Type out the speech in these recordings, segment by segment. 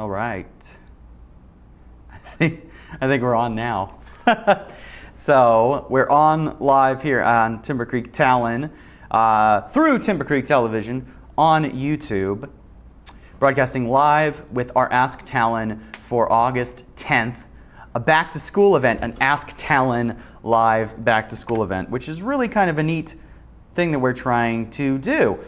All right. I think we're on now. So we're on live here on Timber Creek Talon through Timber Creek Television on YouTube, broadcasting live with our Ask Talon for August 10th, a back-to-school event, an Ask Talon live back-to-school event, which is really kind of a neat thing that we're trying to do.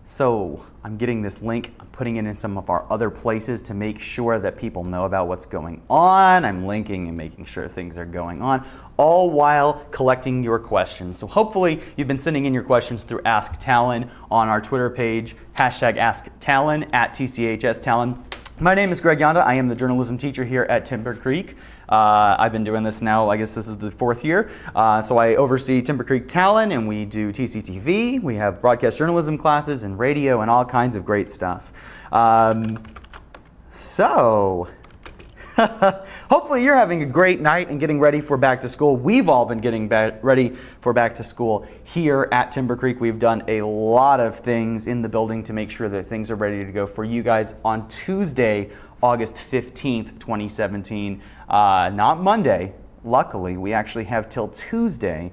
So I'm getting this link, I'm putting it in some of our other places to make sure that people know about what's going on. I'm linking and making sure things are going on, all while collecting your questions. So hopefully you've been sending in your questions through Ask Talon on our Twitter page, hashtag Ask Talon, at TCHS Talon. My name is Greg Yonda. I am the journalism teacher here at Timber Creek. I've been doing this now, I guess this is the 4th year. So I oversee Timber Creek Talon, and we do TCTV. We have broadcast journalism classes and radio and all kinds of great stuff. Hopefully you're having a great night and getting ready for back to school. We've all been getting ready for back to school here at Timber Creek. We've done a lot of things in the building to make sure that things are ready to go for you guys on Tuesday, August 15th, 2017. Not Monday. Luckily, we actually have till Tuesday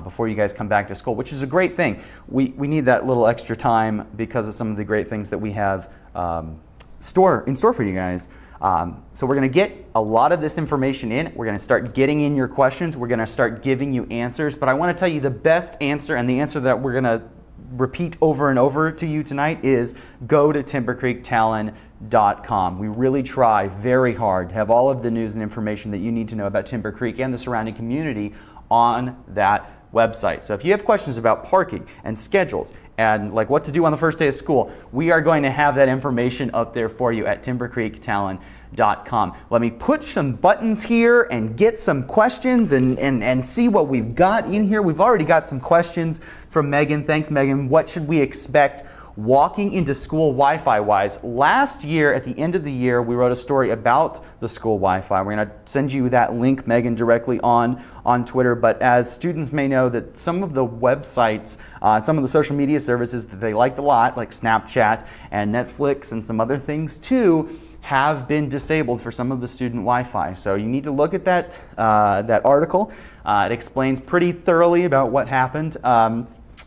before you guys come back to school, which is a great thing. We need that little extra time because of some of the great things that we have in store for you guys. So we're going to get a lot of this information in. We're going to start getting in your questions. We're going to start giving you answers. But I want to tell you the best answer, and the answer that we're going to repeat over and over to you tonight, is go to timbercreektalon.com. We really try very hard to have all of the news and information that you need to know about Timber Creek and the surrounding community on that website. So if you have questions about parking and schedules and like what to do on the first day of school, we are going to have that information up there for you at timbercreektalon.com. Let me put some buttons here and get some questions and see what we've got in here. We've already got some questions from Megan. Thanks, Megan. What should we expect walking into school Wi-Fi wise? Last year, at the end of the year, we wrote a story about the school Wi-Fi. We're going to send you that link, Megan, directly on Twitter. But as students may know, that some of the websites, some of the social media services that they liked a lot, like Snapchat and Netflix and some other things too, have been disabled for some of the student Wi-Fi. So you need to look at that, that article. It explains pretty thoroughly about what happened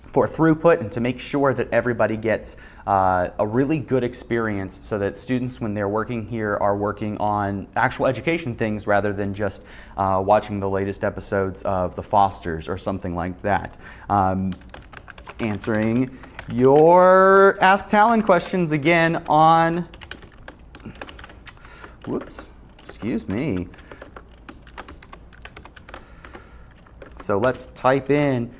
for throughput and to make sure that everybody gets a really good experience so that students, when they're working here, are working on actual education things rather than just watching the latest episodes of The Fosters or something like that. Answering your Ask Talon questions again on, whoops, excuse me. So let's type in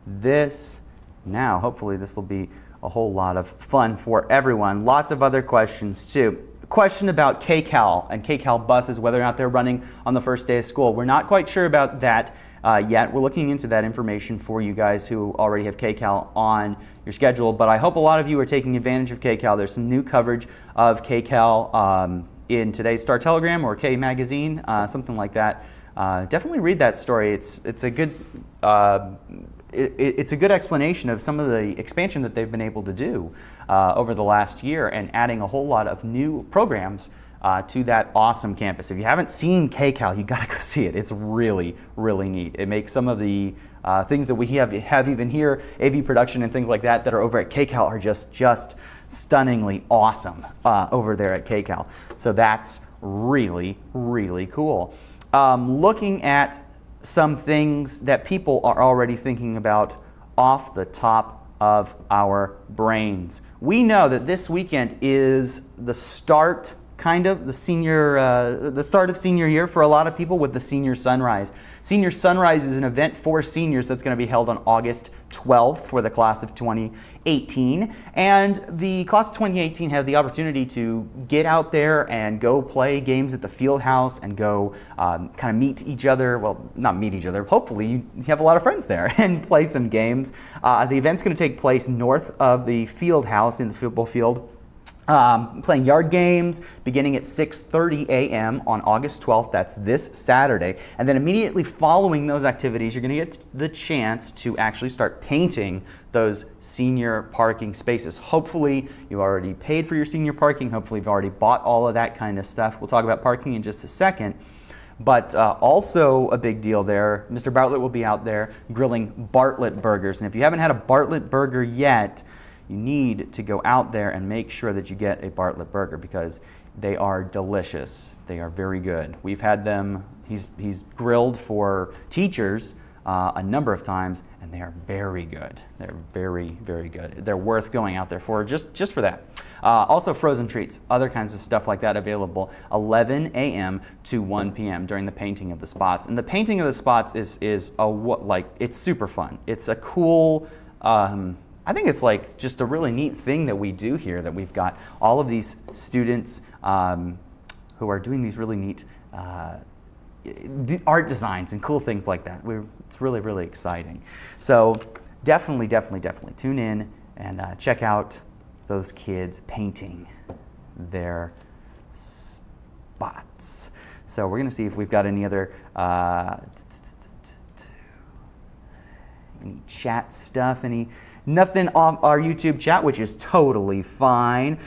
this now. Hopefully this will be a whole lot of fun for everyone. Lots of other questions too. A question about KCAL and KCAL buses, whether or not they're running on the first day of school. We're not quite sure about that yet. We're looking into that information for you guys who already have KCAL on your schedule, but I hope a lot of you are taking advantage of KCAL. There's some new coverage of KCAL in today's Star Telegram or K Magazine, something like that. Definitely read that story. It's a good it's a good explanation of some of the expansion that they've been able to do over the last year and adding a whole lot of new programs to that awesome campus. If you haven't seen KCAL, you gotta go see it. It's really, really neat. It makes some of the things that we have even here, AV production and things like that, that are over at KCAL are just stunningly awesome over there at KCAL. So that's really, really cool. Looking at some things that people are already thinking about off the top of our brains. We know that this weekend is the start, kind of, the start of senior year for a lot of people with the Senior Sunrise. Senior Sunrise is an event for seniors that's going to be held on August 12th for the class of 2018. And the class of 2018 have the opportunity to get out there and go play games at the field house and go kind of meet each other. Well, not meet each other. Hopefully you have a lot of friends there and play some games. The event's going to take place north of the field house in the football field. Playing yard games beginning at 6:30 a.m. on August 12th. That's this Saturday. And then immediately following those activities, you're going to get the chance to actually start painting those senior parking spaces. Hopefully, you've already paid for your senior parking. Hopefully, you've already bought all of that kind of stuff. We'll talk about parking in just a second. But also a big deal there, Mr. Bartlett will be out there grilling Bartlett burgers. And if you haven't had a Bartlett burger yet, you need to go out there and make sure that you get a Bartlett burger because they are delicious. They are very good. We've had them, he's grilled for teachers a number of times, and they are very good. They're very, very good. They're worth going out there for just for that. Also frozen treats, other kinds of stuff like that available 11 a.m. to 1 p.m. during the painting of the spots. And the painting of the spots is it's super fun. It's a cool, I think it's like just a really neat thing that we do here, that we've got all of these students who are doing these really neat art designs and cool things like that. It's really, really exciting. So definitely tune in and check out those kids painting their spots. So we're going to see if we've got any other any chat stuff, nothing on our YouTube chat, which is totally fine.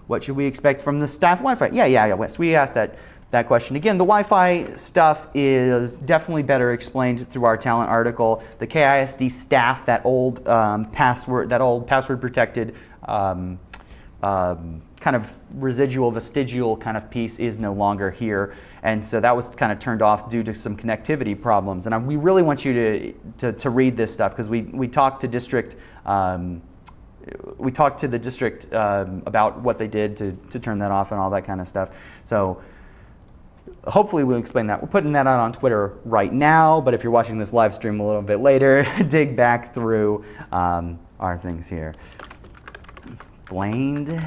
What should we expect from the staff Wi-Fi? Yeah, Wes, we asked that question. Again, the Wi-Fi stuff is definitely better explained through our talent article. The KISD staff, that old password protected kind of residual, vestigial kind of piece is no longer here. And so that was kind of turned off due to some connectivity problems. And we really want you to read this stuff because we talked to district, we talked to the district about what they did to turn that off and all that kind of stuff. So hopefully we'll explain that. We're putting that out on Twitter right now, but if you're watching this live stream a little bit later, dig back through our things here. Blamed.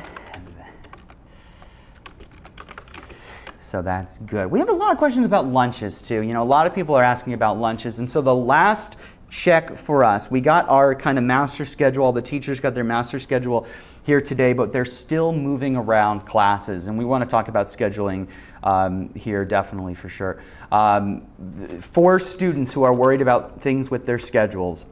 So that's good. We have a lot of questions about lunches too. You know, a lot of people are asking about lunches, and so the last check for us, we got our kind of master schedule. All the teachers got their master schedule here today, but they're still moving around classes, and we want to talk about scheduling here definitely for sure. For students who are worried about things with their schedules,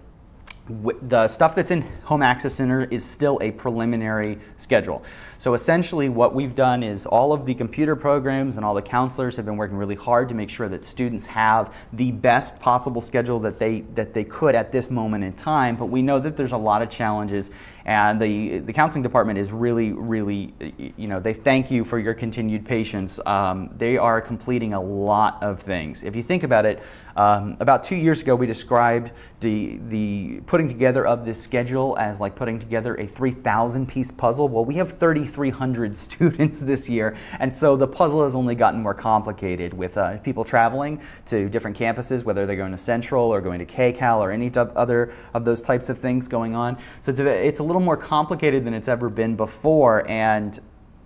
the stuff that's in Home Access Center is still a preliminary schedule. So essentially what we've done is all of the computer programs and all the counselors have been working really hard to make sure that students have the best possible schedule that they could at this moment in time, but we know that there's a lot of challenges, and the counseling department is really, you know, they thank you for your continued patience. They are completing a lot of things. If you think about it, about 2 years ago we described the putting together of this schedule as like putting together a 3,000 piece puzzle. Well, we have 3,300 students this year, and so the puzzle has only gotten more complicated with people traveling to different campuses, whether they're going to Central or going to KCAL or any other of those types of things going on. So it's a little more complicated than it's ever been before, and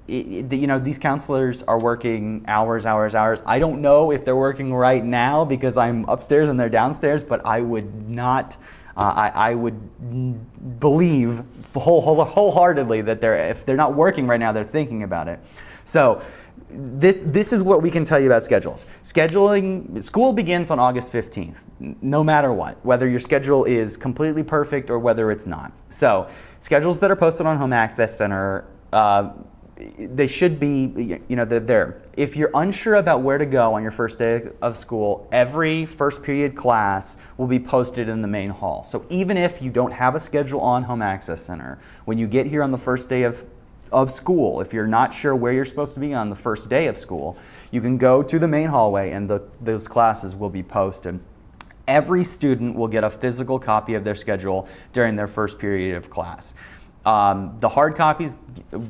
you know, these counselors are working hours. I don't know if they're working right now because I'm upstairs and they're downstairs, but I would not, I would believe wholeheartedly that if they're not working right now, they're thinking about it. So this is what we can tell you about schedules. School begins on August 15th, no matter what, whether your schedule is completely perfect or whether it's not. So schedules that are posted on Home Access Center, they should be, you know, they're there. If you're unsure about where to go on your first day of school, every first period class will be posted in the main hall. So even if you don't have a schedule on Home Access Center, when you get here on the first day of school, if you're not sure where you're supposed to be on the first day of school, you can go to the main hallway and those classes will be posted. Every student will get a physical copy of their schedule during their first period of class. The hard copies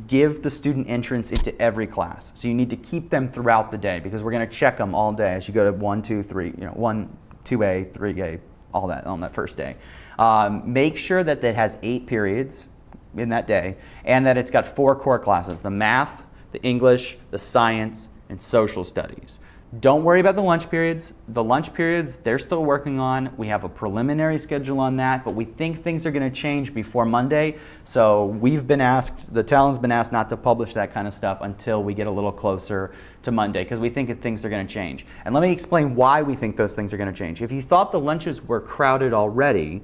give the student entrance into every class. So you need to keep them throughout the day because we're going to check them all day as you go to 1, 2, 3, you know, 1, 2A, 3A, all that on that first day. Make sure that it has 8 periods in that day and that it's got 4 core classes: the math, the English, the science, and social studies. Don't worry about the lunch periods. The lunch periods, they're still working on. We have a preliminary schedule on that, but we think things are going to change before Monday. So we've been asked, the Talon's been asked not to publish that kind of stuff until we get a little closer to Monday, because we think that things are going to change. And let me explain why we think those things are going to change. If you thought the lunches were crowded already,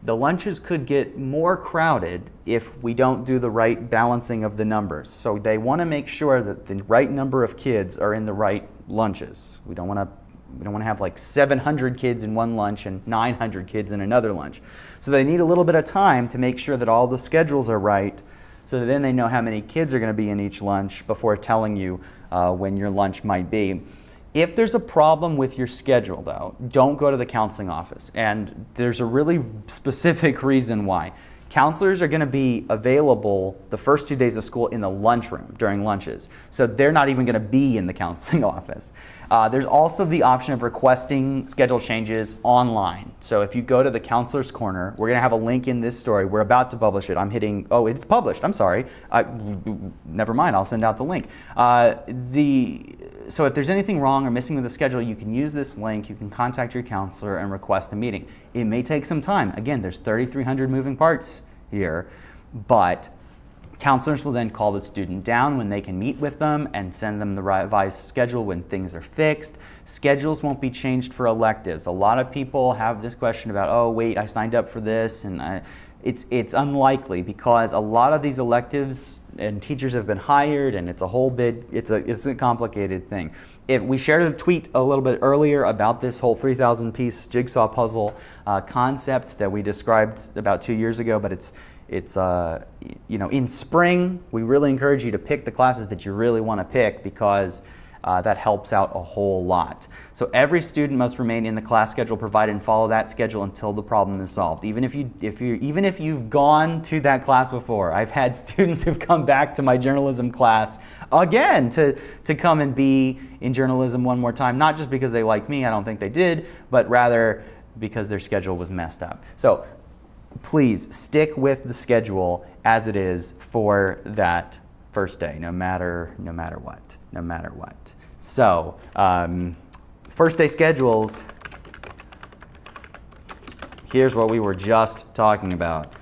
the lunches could get more crowded if we don't do the right balancing of the numbers. So they want to make sure that the right number of kids are in the right lunches. We don't want to have like 700 kids in one lunch and 900 kids in another lunch. So they need a little bit of time to make sure that all the schedules are right, so that then they know how many kids are going to be in each lunch before telling you when your lunch might be. If there's a problem with your schedule, though, don't go to the counseling office. And there's a really specific reason why. Counselors are going to be available the first 2 days of school in the lunchroom during lunches. So they're not even going to be in the counseling office. There's also the option of requesting schedule changes online. So if you go to the Counselor's Corner, we're going to have a link in this story. We're about to publish it. I'm hitting, oh, it's published. I'm sorry. Never mind. I'll send out the link. So if there's anything wrong or missing with the schedule, you can use this link. You can contact your counselor and request a meeting. It may take some time. Again, there's 3,300 moving parts here, but counselors will then call the student down when they can meet with them and send them the revised schedule when things are fixed. Schedules won't be changed for electives. A lot of people have this question about, oh, wait, I signed up for this, and it's unlikely, because a lot of these electives and teachers have been hired, and it's a whole bit, it's a complicated thing. If we shared a tweet a little bit earlier about this whole 3,000 piece jigsaw puzzle concept that we described about 2 years ago, but it's you know, in spring, we really encourage you to pick the classes that you really want to pick, because that helps out a whole lot. So every student must remain in the class schedule provided and follow that schedule until the problem is solved. Even if you've gone to that class before. I've had students who've come back to my journalism class again to come and be in journalism one more time, not just because they like me, I don't think they did, but rather because their schedule was messed up. So please stick with the schedule as it is for that first day, no matter what. So, first day schedules, here's what we were just talking about.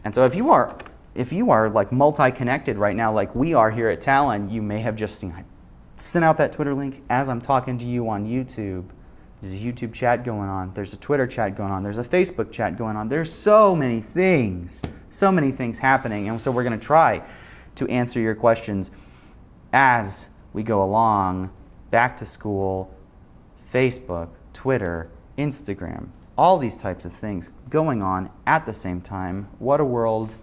And so if you are like multi-connected right now, like we are here at Talon, you may have just seen I sent out that Twitter link as I'm talking to you on YouTube. There's a YouTube chat going on. There's a Twitter chat going on. There's a Facebook chat going on. There's so many things happening. And so we're going to try to answer your questions as we go along. Back to school, Facebook, Twitter, Instagram, all these types of things going on at the same time. What a world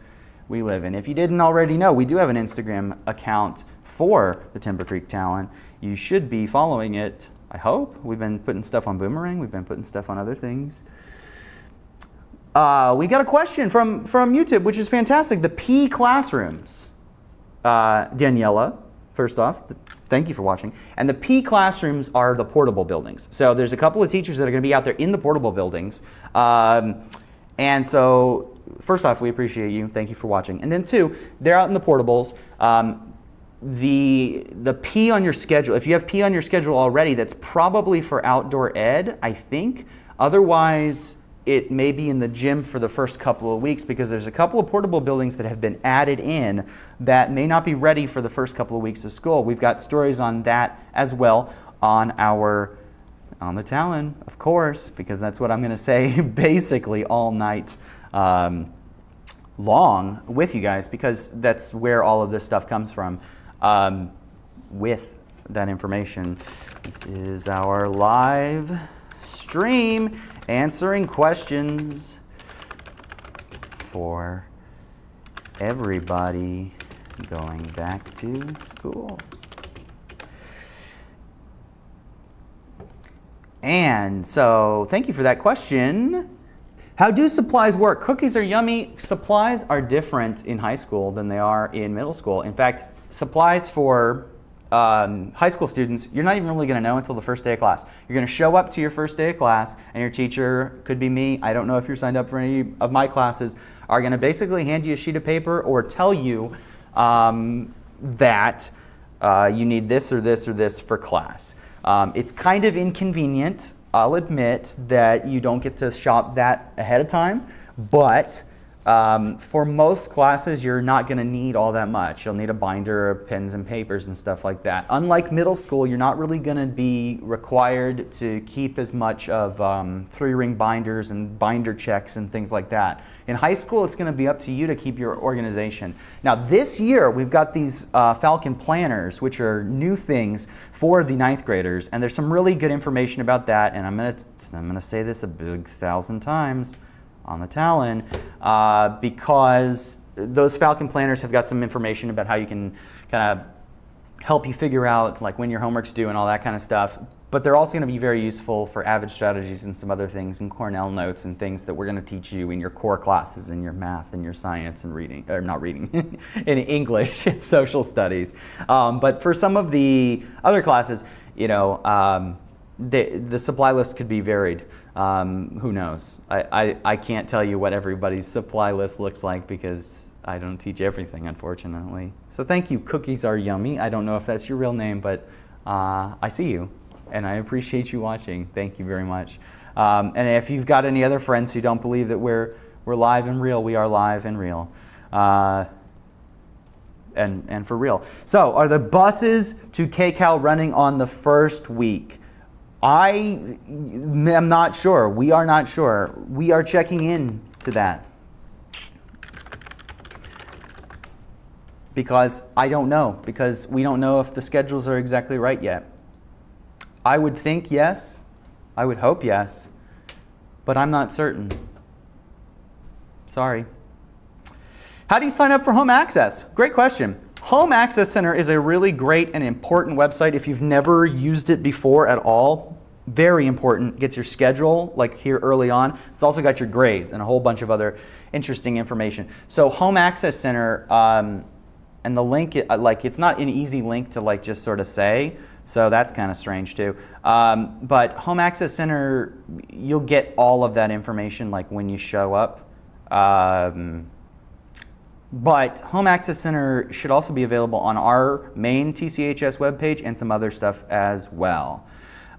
we live in. If you didn't already know, we do have an Instagram account for the Timber Creek Talon. You should be following it. I hope. We've been putting stuff on Boomerang. We've been putting stuff on other things. We got a question from YouTube, which is fantastic. The P classrooms. Daniela, first off, thank you for watching. And the P classrooms are the portable buildings. So there's a couple of teachers that are going to be out there in the portable buildings. And so first off, we appreciate you. Thank you for watching. And then two, they're out in the portables. The P on your schedule, if you have P on your schedule already, that's probably for outdoor ed, I think. Otherwise, it may be in the gym for the first couple of weeks, because there's a couple of portable buildings that have been added in that may not be ready for the first couple of weeks of school. We've got stories on that as well on the Talon, of course, because that's what I'm going to say basically all night long with you guys, because that's where all of this stuff comes from. With that information, this is our live stream answering questions for everybody going back to school. And so, thank you for that question. How do supplies work? Cookies are yummy. Supplies are different in high school than they are in middle school. In fact, supplies for high school students, you're not even really going to know until the first day of class. You're going to show up to your first day of class, and your teacher, could be me, I don't know if you're signed up for any of my classes, are going to basically hand you a sheet of paper or tell you that you need this or this or this for class. It's kind of inconvenient, I'll admit, that you don't get to shop that ahead of time, but for most classes, you're not going to need all that much. You'll need a binder of pens and papers and stuff like that. Unlike middle school, you're not really going to be required to keep as much of 3-ring binders and binder checks and things like that. In high school, it's going to be up to you to keep your organization. Now, this year, we've got these Falcon planners, which are new things for the 9th graders, and there's some really good information about that, and I'm going to say this a big 1,000 times on the Talon, because those Falcon planners have got some information about how you can kind of help you figure out like when your homework's due and all that kind of stuff. But they're also going to be very useful for Avid strategies and some other things, and Cornell notes and things that we're going to teach you in your core classes, in your math and your science and reading, or not reading, in English and social studies. But for some of the other classes, you know, the supply list could be varied. Who knows? I can't tell you what everybody's supply list looks like because I don't teach everything, unfortunately. So thank you, Cookies Are Yummy. I don't know if that's your real name, but I see you, and I appreciate you watching. Thank you very much. And if you've got any other friends who don't believe that we're live and real, we are live and real. And for real. So, are the buses to KCAL running on the first week? I am not sure. We are not sure. We are checking in to that. Because I don't know. Because we don't know if the schedules are exactly right yet. I would think yes. I would hope yes. But I'm not certain. Sorry. How do you sign up for Home Access? Great question. Home Access Center is a really great and important website if you've never used it before at all. Very important. Gets your schedule like here early on. It's also got your grades and a whole bunch of other interesting information. So Home Access Center, and the link, like it's not an easy link to like just sort of say, so that's kind of strange too. But Home Access Center, you'll get all of that information like when you show up. But Home Access Center should also be available on our main TCHS webpage and some other stuff as well.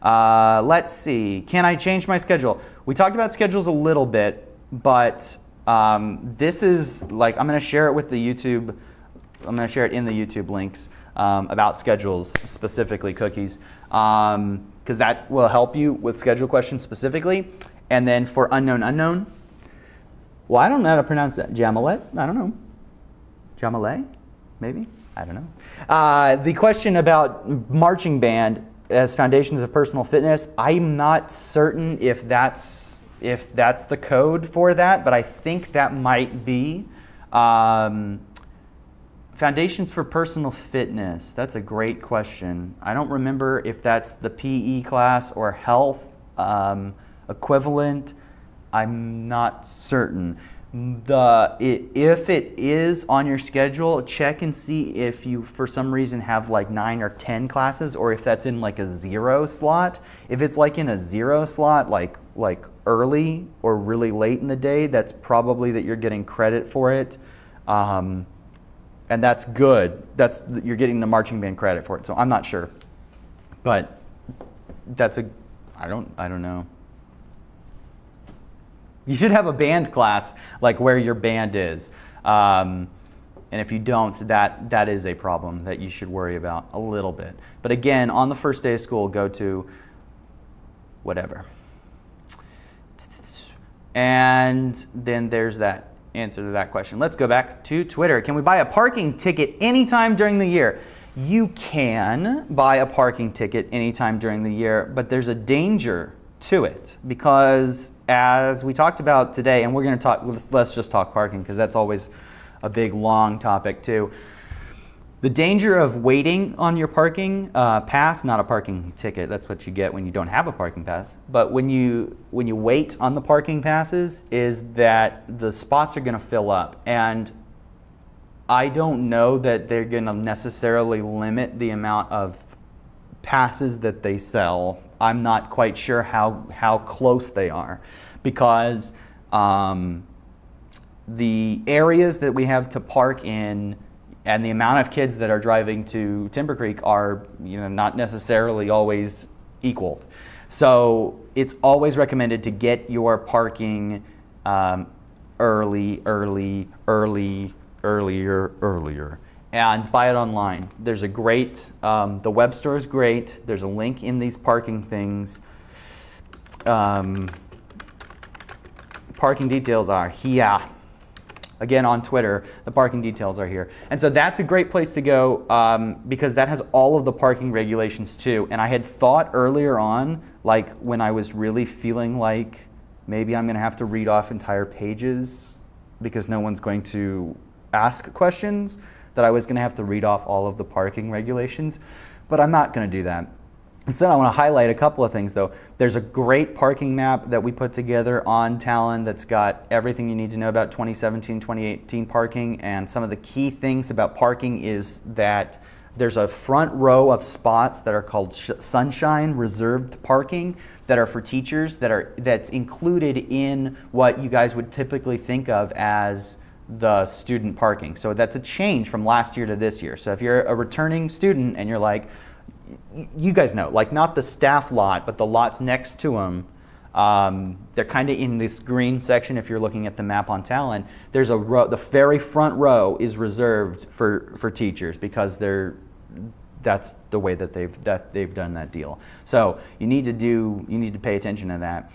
Let's see. Can I change my schedule? We talked about schedules a little bit, but this is like, I'm going to share it with the YouTube. I'm going to share it in the YouTube links about schedules, specifically Cookies, because that will help you with schedule questions specifically. And then for unknown, well, I don't know how to pronounce that. Jamalet? I don't know. Jamalet? Maybe? I don't know. The question about marching band as foundations of personal fitness, I'm not certain if that's the code for that, but I think that might be. Foundations for personal fitness, that's a great question. I don't remember if that's the PE class or health equivalent. I'm not certain. If it is on your schedule, check and see if you, for some reason, have like 9 or 10 classes, or if that's in like a 0 slot. If it's like in a 0 slot, like early or really late in the day, that's probably that you're getting credit for it, and that's good. You're getting the marching band credit for it. So I'm not sure, but that's I don't know. You should have a band class like where your band is. And if you don't, that is a problem that you should worry about a little bit. But again, on the first day of school, go to whatever. And then there's that answer to that question. Let's go back to Twitter. Can we buy a parking ticket anytime during the year? You can buy a parking ticket anytime during the year, but there's a danger to it, because as we talked about today, and we're going to talk, let's just talk parking because that's always a big long topic too. The danger of waiting on your parking pass, not a parking ticket, that's what you get when you don't have a parking pass, but when you wait on the parking passes, is that the spots are going to fill up, and I don't know that they're going to necessarily limit the amount of passes that they sell. I'm not quite sure how close they are, because the areas that we have to park in And the amount of kids that are driving to Timber Creek are, not necessarily always equaled. So it's always recommended to get your parking earlier, and buy it online. There's a great, the web store is great. There's a link in these parking things. Parking details are here. Again, on Twitter, the parking details are here. And so that's a great place to go because that has all of the parking regulations too. And I had thought earlier on, like when I was really feeling like maybe I'm gonna have to read off entire pages because no one's going to ask questions, that I was gonna have to read off all of the parking regulations, but I'm not gonna do that. Instead, I want to highlight a couple of things though. There's a great parking map that we put together on Talon that's got everything you need to know about 2017, 2018 parking, and some of the key things about parking is that there's a front row of spots that are called Sunshine Reserved Parking that are for teachers that's included in what you guys would typically think of as the student parking. So that's a change from last year to this year. So if you're a returning student and you're like, you guys know, like not the staff lot, but the lots next to them, they're kind of in this green section if you're looking at the map on Talon. There's a row, the very front row is reserved for teachers because that's the way that they've done that deal. So you need to pay attention to that.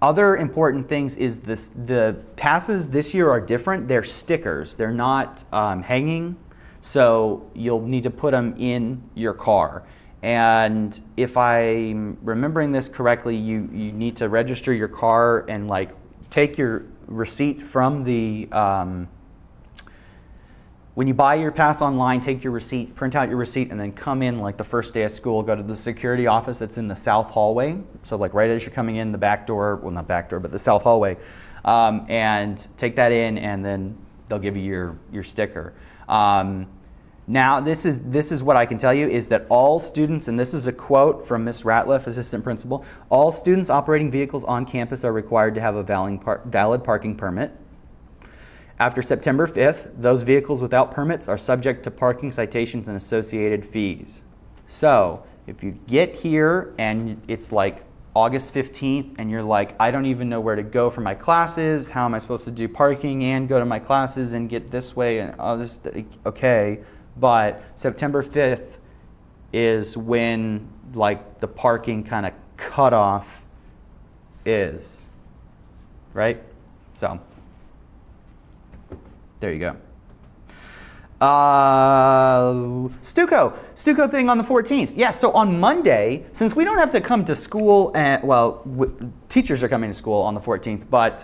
Other important things is the passes this year are different. They're stickers. They're not hanging, so you'll need to put them in your car. And if I'm remembering this correctly, you need to register your car and like take your receipt from the when you buy your pass online, take your receipt, print out your receipt, and then come in like the first day of school, go to the security office that's in the south hallway. So like right as you're coming in the back door, well not back door, but the south hallway, and take that in, and then they'll give you your sticker. Now, this is what I can tell you is that all students, and this is a quote from Ms. Ratliff, assistant principal, all students operating vehicles on campus are required to have a valid parking permit. After September 5th, those vehicles without permits are subject to parking citations and associated fees. So, if you get here and it's like August 15th and you're like, I don't even know where to go for my classes, how am I supposed to do parking and go to my classes and get this way and all this, okay. But September 5th is when like the parking kind of cutoff is, right? So there you go. Stuco thing on the 14th. Yeah, so on Monday, since we don't have to come to school, teachers are coming to school on the 14th, but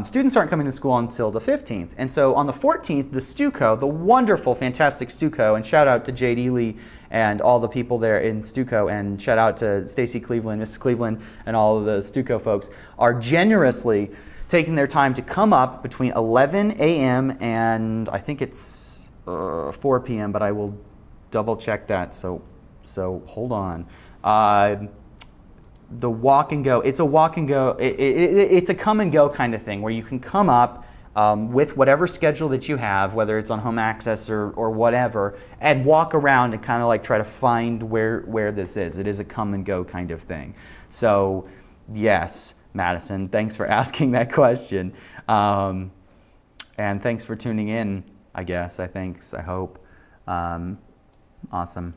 students aren't coming to school until the 15th. And so on the 14th, the Stuco, the wonderful, fantastic Stuco, and shout out to J.D. Lee and all the people there in Stuco, and shout out to Stacy Cleveland, Mrs. Cleveland, and all of the Stuco folks, are generously taking their time to come up between 11 a.m. and I think it's 4 p.m., but I will double check that, so hold on. The walk and go, it's a walk and go, it's a come and go kind of thing where you can come up with whatever schedule that you have, whether it's on home access or whatever, and walk around and kind of like try to find where this is. It is a come and go kind of thing. So yes, Madison, thanks for asking that question. And thanks for tuning in. I hope. Awesome.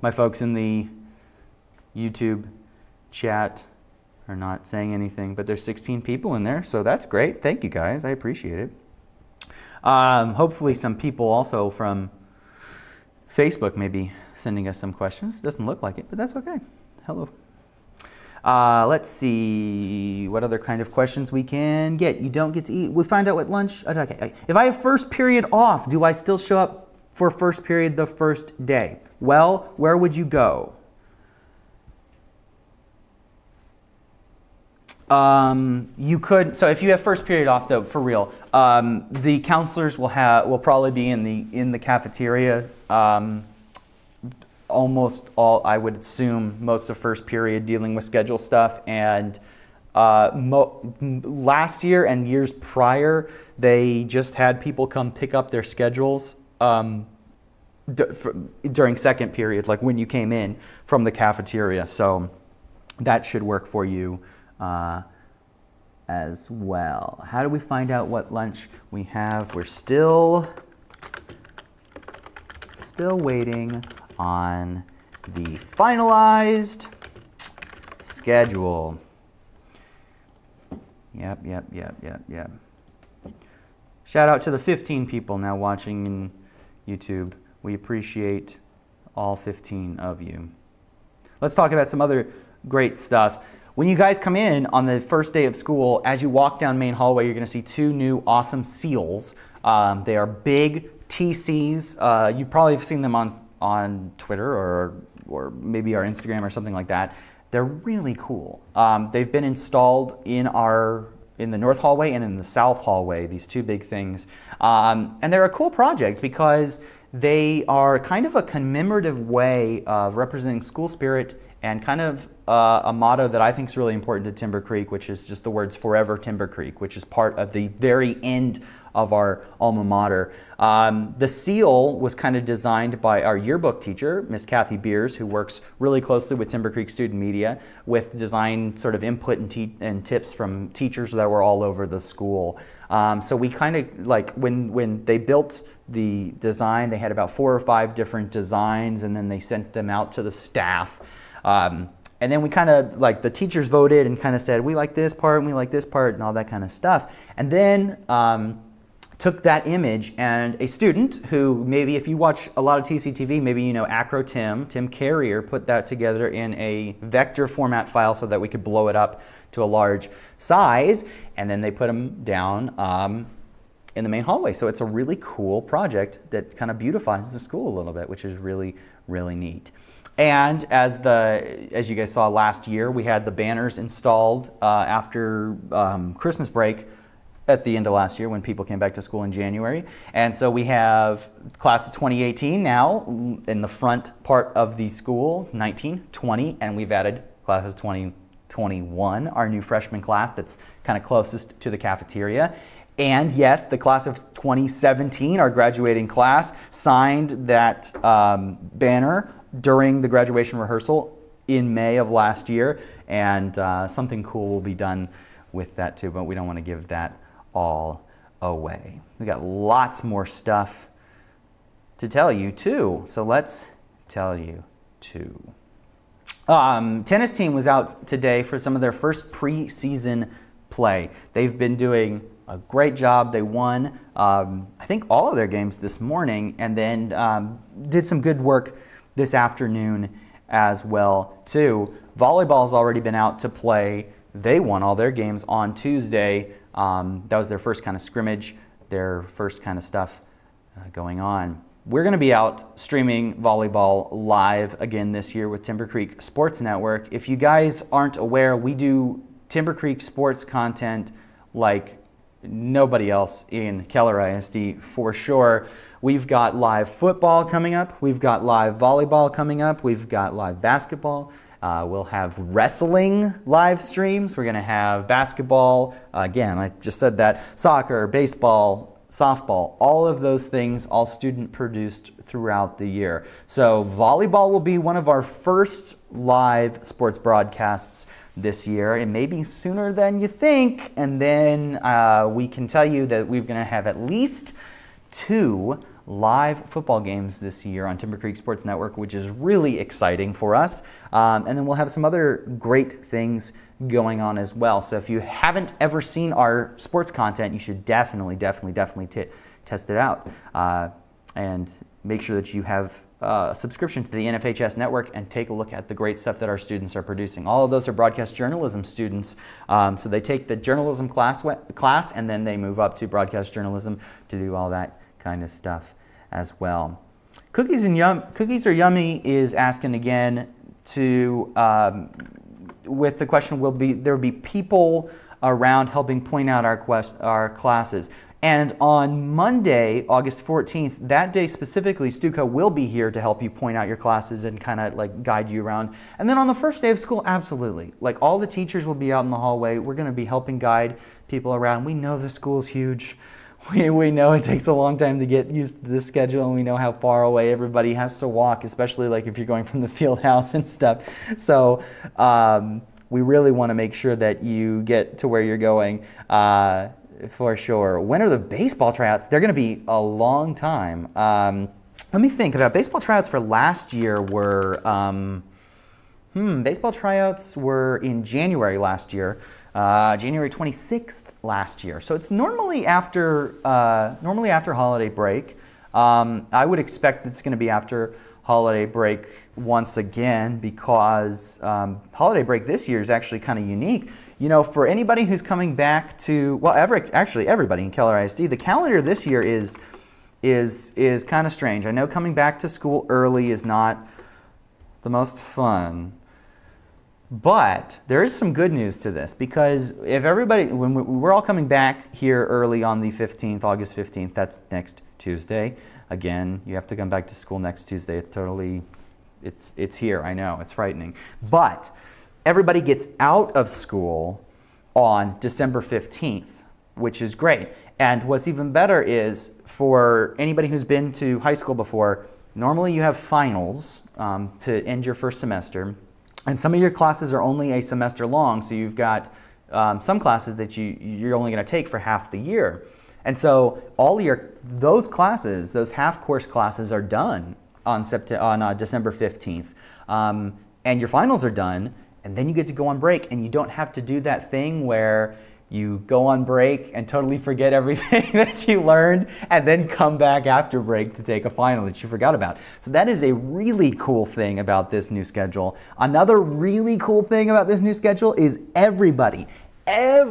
My folks in the YouTube chat are not saying anything, but there's 16 people in there, so that's great. Thank you guys, I appreciate it. Hopefully some people also from Facebook may be sending us some questions. Doesn't look like it, but that's okay. Hello. Let's see what other kind of questions we can get. You don't get to eat. We find out what lunch. Okay. If I have first period off, do I still show up for first period the first day? Well, where would you go? You could. So if you have first period off, though, for real, the counselors will probably be in the cafeteria. Almost all, I would assume, most of first period dealing with schedule stuff. And last year and years prior, they just had people come pick up their schedules during second period, like when you came in from the cafeteria. So that should work for you as well. How do we find out what lunch we have? We're still waiting on the finalized schedule. Yep. Shout out to the 15 people now watching in YouTube. We appreciate all 15 of you. Let's talk about some other great stuff. When you guys come in on the first day of school, as you walk down main hallway, you're going to see two new awesome seals. They are big TCs. You probably have seen them on Twitter or maybe our Instagram or something like that. They're really cool. They've been installed in the north hallway and in the south hallway, these two big things. And they're a cool project because they are kind of a commemorative way of representing school spirit and kind of a motto that I think is really important to Timber Creek, which is just the words "Forever Timber Creek," which is part of the very end of our alma mater. The seal was kind of designed by our yearbook teacher, Miss Kathy Beers, who works really closely with Timber Creek Student Media with design sort of input and tips from teachers that were all over the school. So we kind of, like, when they built the design, they had about 4 or 5 different designs, and then they sent them out to the staff. And then we kind of, like, the teachers voted and kind of said, we like this part and we like this part and all that kind of stuff. And then took that image, and a student who, maybe if you watch a lot of TCTV, maybe you know Acro Tim Carrier, put that together in a vector format file so that we could blow it up to a large size, and then they put them down in the main hallway. So it's a really cool project that kind of beautifies the school a little bit, which is really, really neat. And as you guys saw last year, we had the banners installed after Christmas break at the end of last year when people came back to school in January. And so we have class of 2018 now in the front part of the school, 19, 20, and we've added class of 2021, our new freshman class that's kind of closest to the cafeteria. And yes, the class of 2017, our graduating class, signed that banner during the graduation rehearsal in May of last year, and something cool will be done with that too, but we don't want to give that all away. We got lots more stuff to tell you too, so let's tell you too. Tennis team was out today for some of their first preseason play. They've been doing a great job. They won, I think, all of their games this morning, and then did some good work this afternoon as well too. Volleyball's already been out to play. They won all their games on Tuesday. That was their first kind of scrimmage, their first kind of stuff going on. We're going to be out streaming volleyball live again this year with Timber Creek Sports Network. If you guys aren't aware, we do Timber Creek sports content like nobody else in Keller ISD for sure. We've got live football coming up. We've got live volleyball coming up. We've got live basketball. We'll have wrestling live streams. We're going to have basketball. Again, I just said that. Soccer, baseball, softball, all of those things, all student produced throughout the year. So volleyball will be one of our first live sports broadcasts this year, and maybe sooner than you think. And then we can tell you that we're going to have at least 2 live football games this year on Timber Creek Sports Network, which is really exciting for us. And then we'll have some other great things going on as well. So if you haven't ever seen our sports content, you should definitely test it out. And make sure that you have a subscription to the NFHS network and take a look at the great stuff that our students are producing. All of those are broadcast journalism students. So they take the journalism class and then they move up to broadcast journalism to do all that kind of stuff as well. Cookies Are Yummy is asking again to, with the question, there will be people around helping point out our classes. And on Monday, August 14th, that day specifically, Stuco will be here to help you point out your classes and kind of like guide you around. And then on the first day of school, absolutely. Like all the teachers will be out in the hallway. We're going to be helping guide people around. We know the school is huge. We know it takes a long time to get used to this schedule, and we know how far away everybody has to walk, especially like if you're going from the field house and stuff. So we really want to make sure that you get to where you're going for sure. When are the baseball tryouts? They're going to be a long time. Let me think about baseball tryouts for last year were, baseball tryouts were in January last year. January 26th last year. So it's normally after holiday break. I would expect it's going to be after holiday break once again because holiday break this year is actually kind of unique. You know, for anybody who's coming back to, well, actually everybody in Keller ISD, the calendar this year is kind of strange. I know coming back to school early is not the most fun. But there is some good news to this because if everybody, when we're all coming back here early on the 15th, August 15th, that's next Tuesday. Again, you have to come back to school next Tuesday. It's totally, it's here, I know, it's frightening. But everybody gets out of school on December 15th, which is great. And what's even better is for anybody who's been to high school before, normally you have finals to end your first semester. And some of your classes are only a semester long, so you've got some classes that you're only going to take for half the year. And so all those classes, those half-course classes are done on December 15th. And your finals are done, and then you get to go on break, and you don't have to do that thing where you go on break and totally forget everything that you learned and then come back after break to take a final that you forgot about. So that is a really cool thing about this new schedule. Another really cool thing about this new schedule is everybody is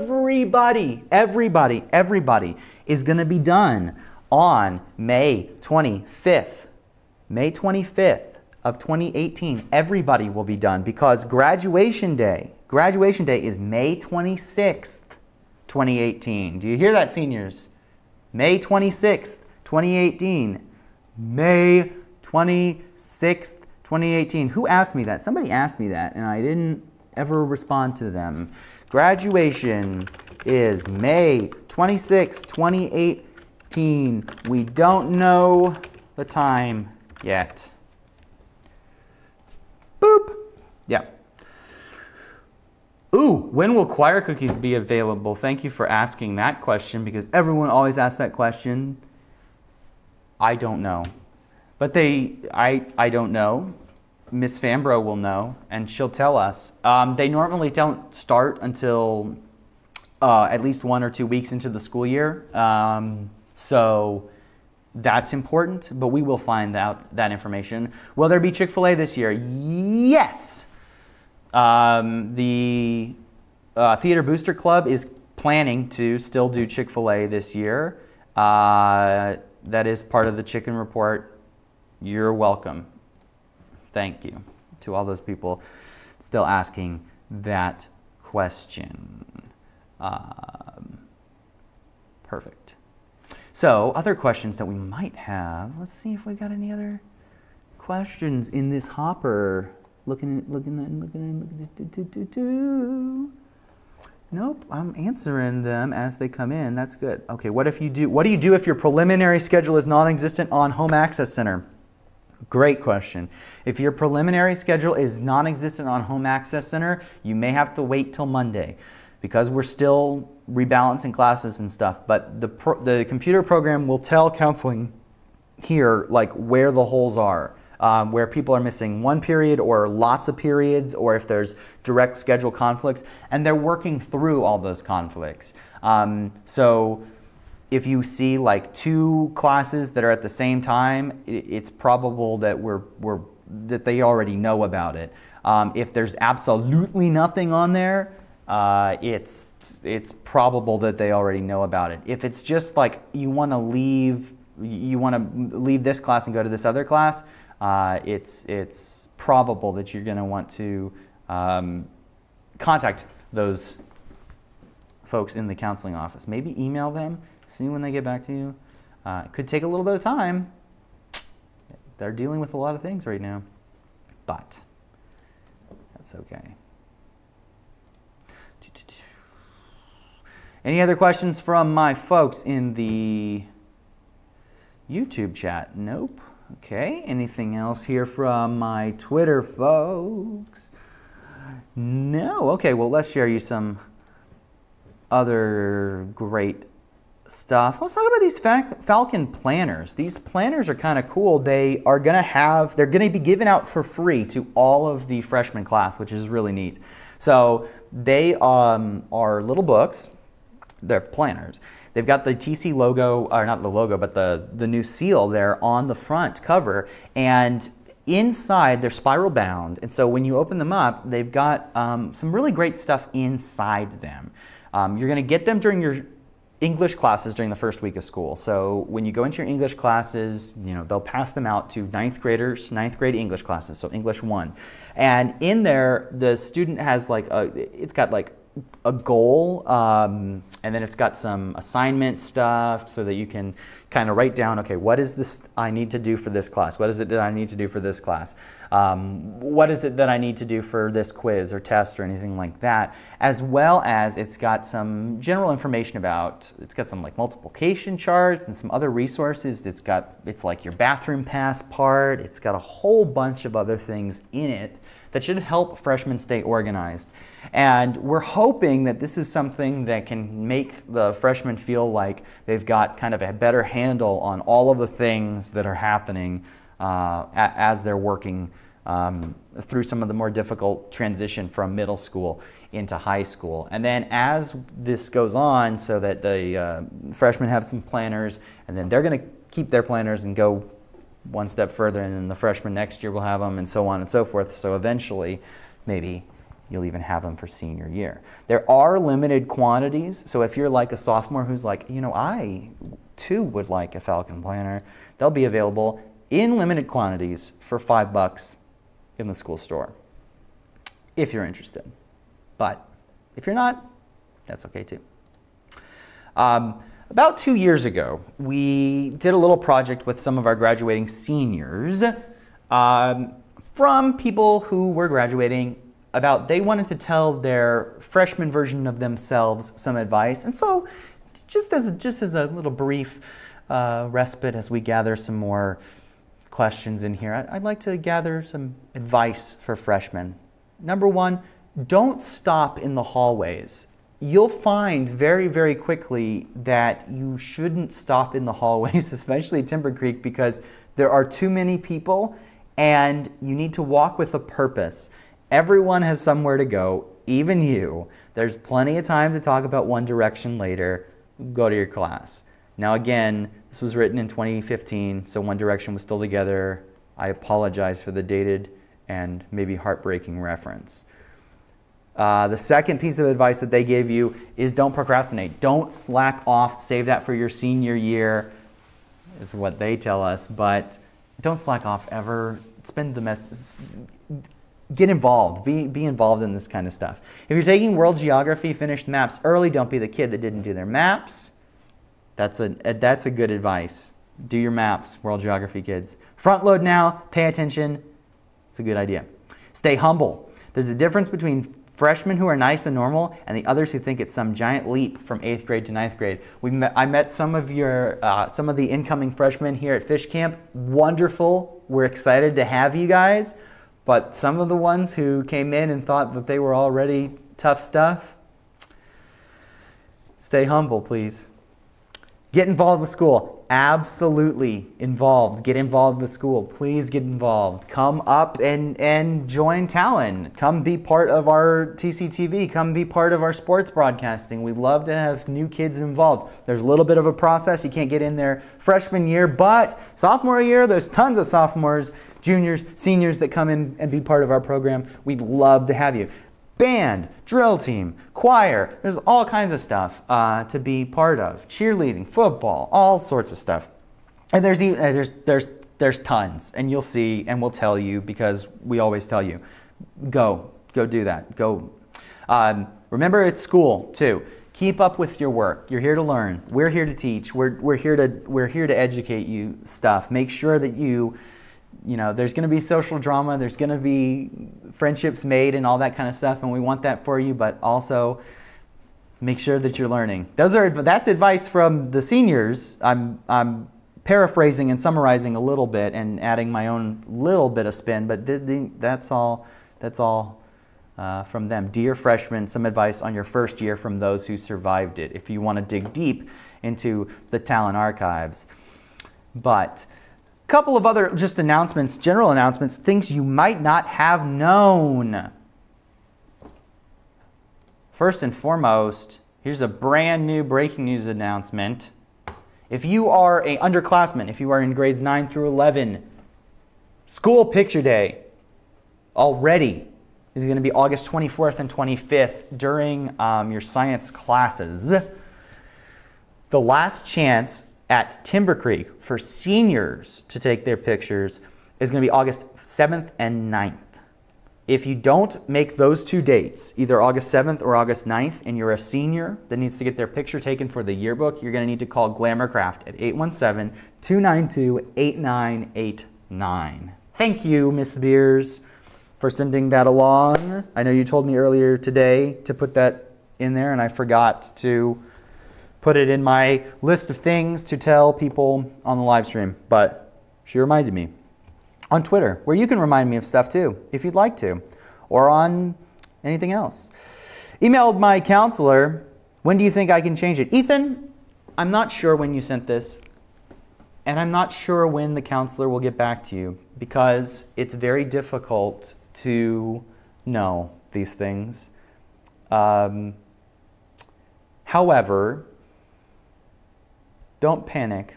going to be done on May 25th. May 25th of 2018. Everybody will be done because graduation day is May 26th. 2018. Do you hear that, seniors? May 26th, 2018. May 26th, 2018. Who asked me that? Somebody asked me that, and I didn't ever respond to them. Graduation is May 26th, 2018. We don't know the time yet. Boop. Yeah. Ooh, when will choir cookies be available? Thank you for asking that question because everyone always asks that question. I don't know. But I don't know. Miss Fambro will know and she'll tell us. They normally don't start until at least 1 or 2 weeks into the school year. So that's important, but we will find out that information. Will there be Chick-fil-A this year? Yes! The Theater Booster Club is planning to still do Chick-fil-A this year. That is part of the Chicken Report. You're welcome. Thank you to all those people still asking that question. Perfect. So, other questions that we might have. Let's see if we've got any other questions in this hopper. Looking. Nope, I'm answering them as they come in. That's good. Okay, what do you do if your preliminary schedule is non-existent on Home Access Center? Great question. If your preliminary schedule is non-existent on Home Access Center, you may have to wait till Monday because we're still rebalancing classes and stuff. But the computer program will tell counseling here like where the holes are. Where people are missing one period or lots of periods or if there's direct schedule conflicts, and they're working through all those conflicts. So if you see like 2 classes that are at the same time, it's probable that that they already know about it. If there's absolutely nothing on there, it's probable that they already know about it. If it's just like you want to leave this class and go to this other class, it's probable that you're going to want to contact those folks in the counseling office. Maybe email them, see when they get back to you. It could take a little bit of time. They're dealing with a lot of things right now, but that's okay. Any other questions from my folks in the YouTube chat? Nope. Okay. Anything else here from my Twitter folks? No. Okay. Well, let's share you some other great stuff. Let's talk about these Falcon planners. These planners are kind of cool. They're going to be given out for free to all of the freshman class, which is really neat. So they are little books. They're planners. They've got the TC logo, or not the logo, but the new seal there on the front cover. And inside, they're spiral bound. And so when you open them up, they've got some really great stuff inside them. You're going to get them during your English classes during the first week of school. So when you go into your English classes, they'll pass them out to ninth graders, ninth grade English classes, so English 1. And in there, the student has it's got a goal, and then it's got some assignment stuff so that you can kind of write down, okay, what is this I need to do for this class? What is it that I need to do for this class? What is it that I need to do for this quiz or test or anything like that? As well as it's got some general information it's got some multiplication charts and some other resources. It's like your bathroom pass part. It's got a whole bunch of other things in it that should help freshmen stay organized. And we're hoping that this is something that can make the freshmen feel like they've got kind of a better handle on all of the things that are happening as they're working through some of the more difficult transition from middle school into high school. And then as this goes on, so that the freshmen have some planners, and then they're going to keep their planners and go one step further, and then the freshmen next year will have them, and so on and so forth. So eventually, maybe you'll even have them for senior year. There are limited quantities, so if you're like a sophomore who's like, I too would like a Falcon planner, they'll be available in limited quantities for $5 in the school store, if you're interested. But if you're not, that's okay too. About 2 years ago, we did a little project with some of our graduating seniors from people who were graduating about they wanted to tell their freshman version of themselves some advice. And so just as a little brief respite as we gather some more questions in here, I'd like to gather some advice for freshmen. Number one, don't stop in the hallways. You'll find very, very quickly that you shouldn't stop in the hallways, especially at Timber Creek, because there are too many people and you need to walk with a purpose. Everyone has somewhere to go, even you. There's plenty of time to talk about One Direction later. Go to your class. Now again, this was written in 2015, so One Direction was still together. I apologize for the dated and maybe heartbreaking reference. The second piece of advice that they gave you is don't procrastinate. Don't slack off. Save that for your senior year, is what they tell us. But don't slack off ever. Get involved. Be involved in this kind of stuff. If you're taking world geography, finish maps early. Don't be the kid that didn't do their maps. That's a good advice. Do your maps, world geography kids. Front load now. Pay attention. It's a good idea. Stay humble. There's a difference between freshmen who are nice and normal and the others who think it's some giant leap from 8th grade to 9th grade. I met some of the incoming freshmen here at Fish Camp. Wonderful. We're excited to have you guys. But some of the ones who came in and thought that they were already tough stuff, stay humble, please. Get involved with school. Absolutely involved. Get involved with school. Please get involved. Come up and join Talon. Come be part of our TCTV. Come be part of our sports broadcasting. We love to have new kids involved. There's a little bit of a process. You can't get in there freshman year, but sophomore year, there's tons of sophomores, juniors, seniors that come in and be part of our program. We'd love to have you. Band, drill team, choir, there's all kinds of stuff to be part of. Cheerleading, football, all sorts of stuff. And there's tons, and you'll see, and we'll tell you because we always tell you. Go do that. Go. Remember, it's school too. Keep up with your work. You're here to learn. We're here to teach. We're here to educate you stuff. Make sure that there's going to be social drama, there's going to be friendships made and all that kind of stuff, and we want that for you, but also make sure that you're learning. That's advice from the seniors. I'm paraphrasing and summarizing a little bit and adding my own little bit of spin, but that's all from them. Dear freshmen, some advice on your first year from those who survived it, if you want to dig deep into the Talent archives. But a couple of other just announcements, general announcements, things you might not have known. First and foremost, here's a brand new breaking news announcement. If you are an underclassman, if you are in grades 9 through 11, school picture day already is going to be August 24th and 25th during your science classes. The last chance at Timber Creek for seniors to take their pictures is going to be August 7th and 9th. If you don't make those 2 dates, either August 7th or August 9th, and you're a senior that needs to get their picture taken for the yearbook, you're going to need to call Glamourcraft at 817-292-8989. Thank you, Miss Beers, for sending that along. I know you told me earlier today to put that in there, and I forgot to put it in my list of things to tell people on the live stream, but she reminded me. On Twitter, where you can remind me of stuff too, if you'd like to, or on anything else. Emailed my counselor, when do you think I can change it? Ethan, I'm not sure when you sent this, and I'm not sure when the counselor will get back to you, because it's very difficult to know these things. However, don't panic,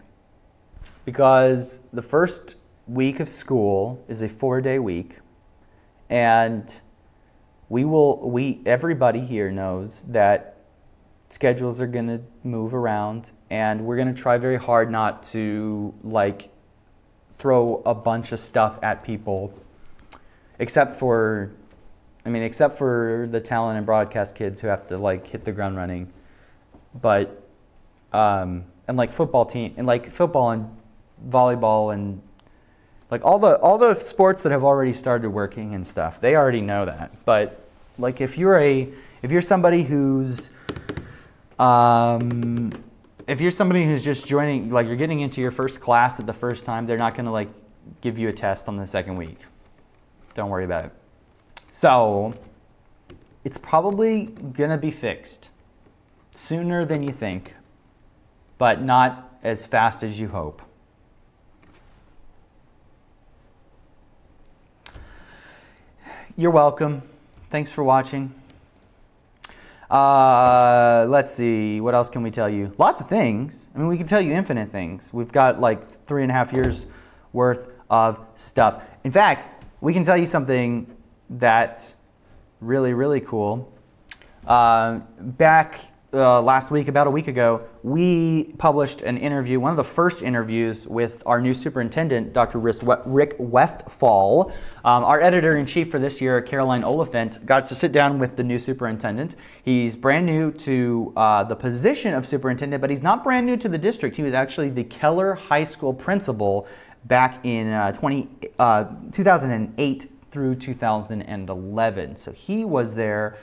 because the first week of school is a 4-day week, and everybody here knows that schedules are going to move around, and we're going to try very hard not to throw a bunch of stuff at people, except for the talent and broadcast kids who have to hit the ground running. But and football team and football and volleyball and all the sports that have already started working and stuff, they already know that. But if you're somebody who's just joining, you're getting into your first class at the first time, they're not going to give you a test on the second week. Don't worry about it. So it's probably going to be fixed sooner than you think, but not as fast as you hope. You're welcome. Thanks for watching. Let's see. What else can we tell you? Lots of things. I mean, we can tell you infinite things. We've got 3.5 years worth of stuff. In fact, we can tell you something that's really, really cool. Back last week, about a week ago, we published an interview, one of the first interviews with our new superintendent, Dr. Rick Westfall. Our editor-in-chief for this year, Caroline Oliphant, got to sit down with the new superintendent. He's brand new to the position of superintendent, but he's not brand new to the district. He was actually the Keller High School principal back in 2008 through 2011. So he was there,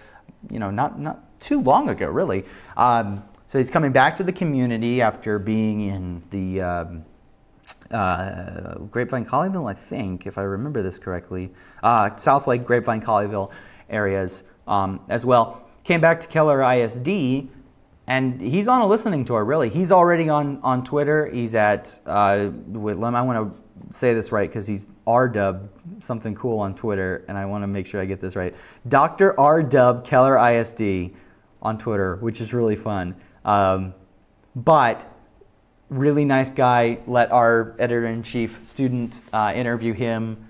not too long ago, really. So he's coming back to the community after being in the Grapevine Colleyville, I think, if I remember this correctly. South Lake, Grapevine, Colleyville areas as well. Came back to Keller ISD, and he's on a listening tour, really. He's already on Twitter. He's at, I want to say this right because he's RDub, something cool on Twitter, and I want to make sure I get this right. Dr. RDub Keller ISD on Twitter, which is really fun. But really nice guy. Let our editor-in-chief student interview him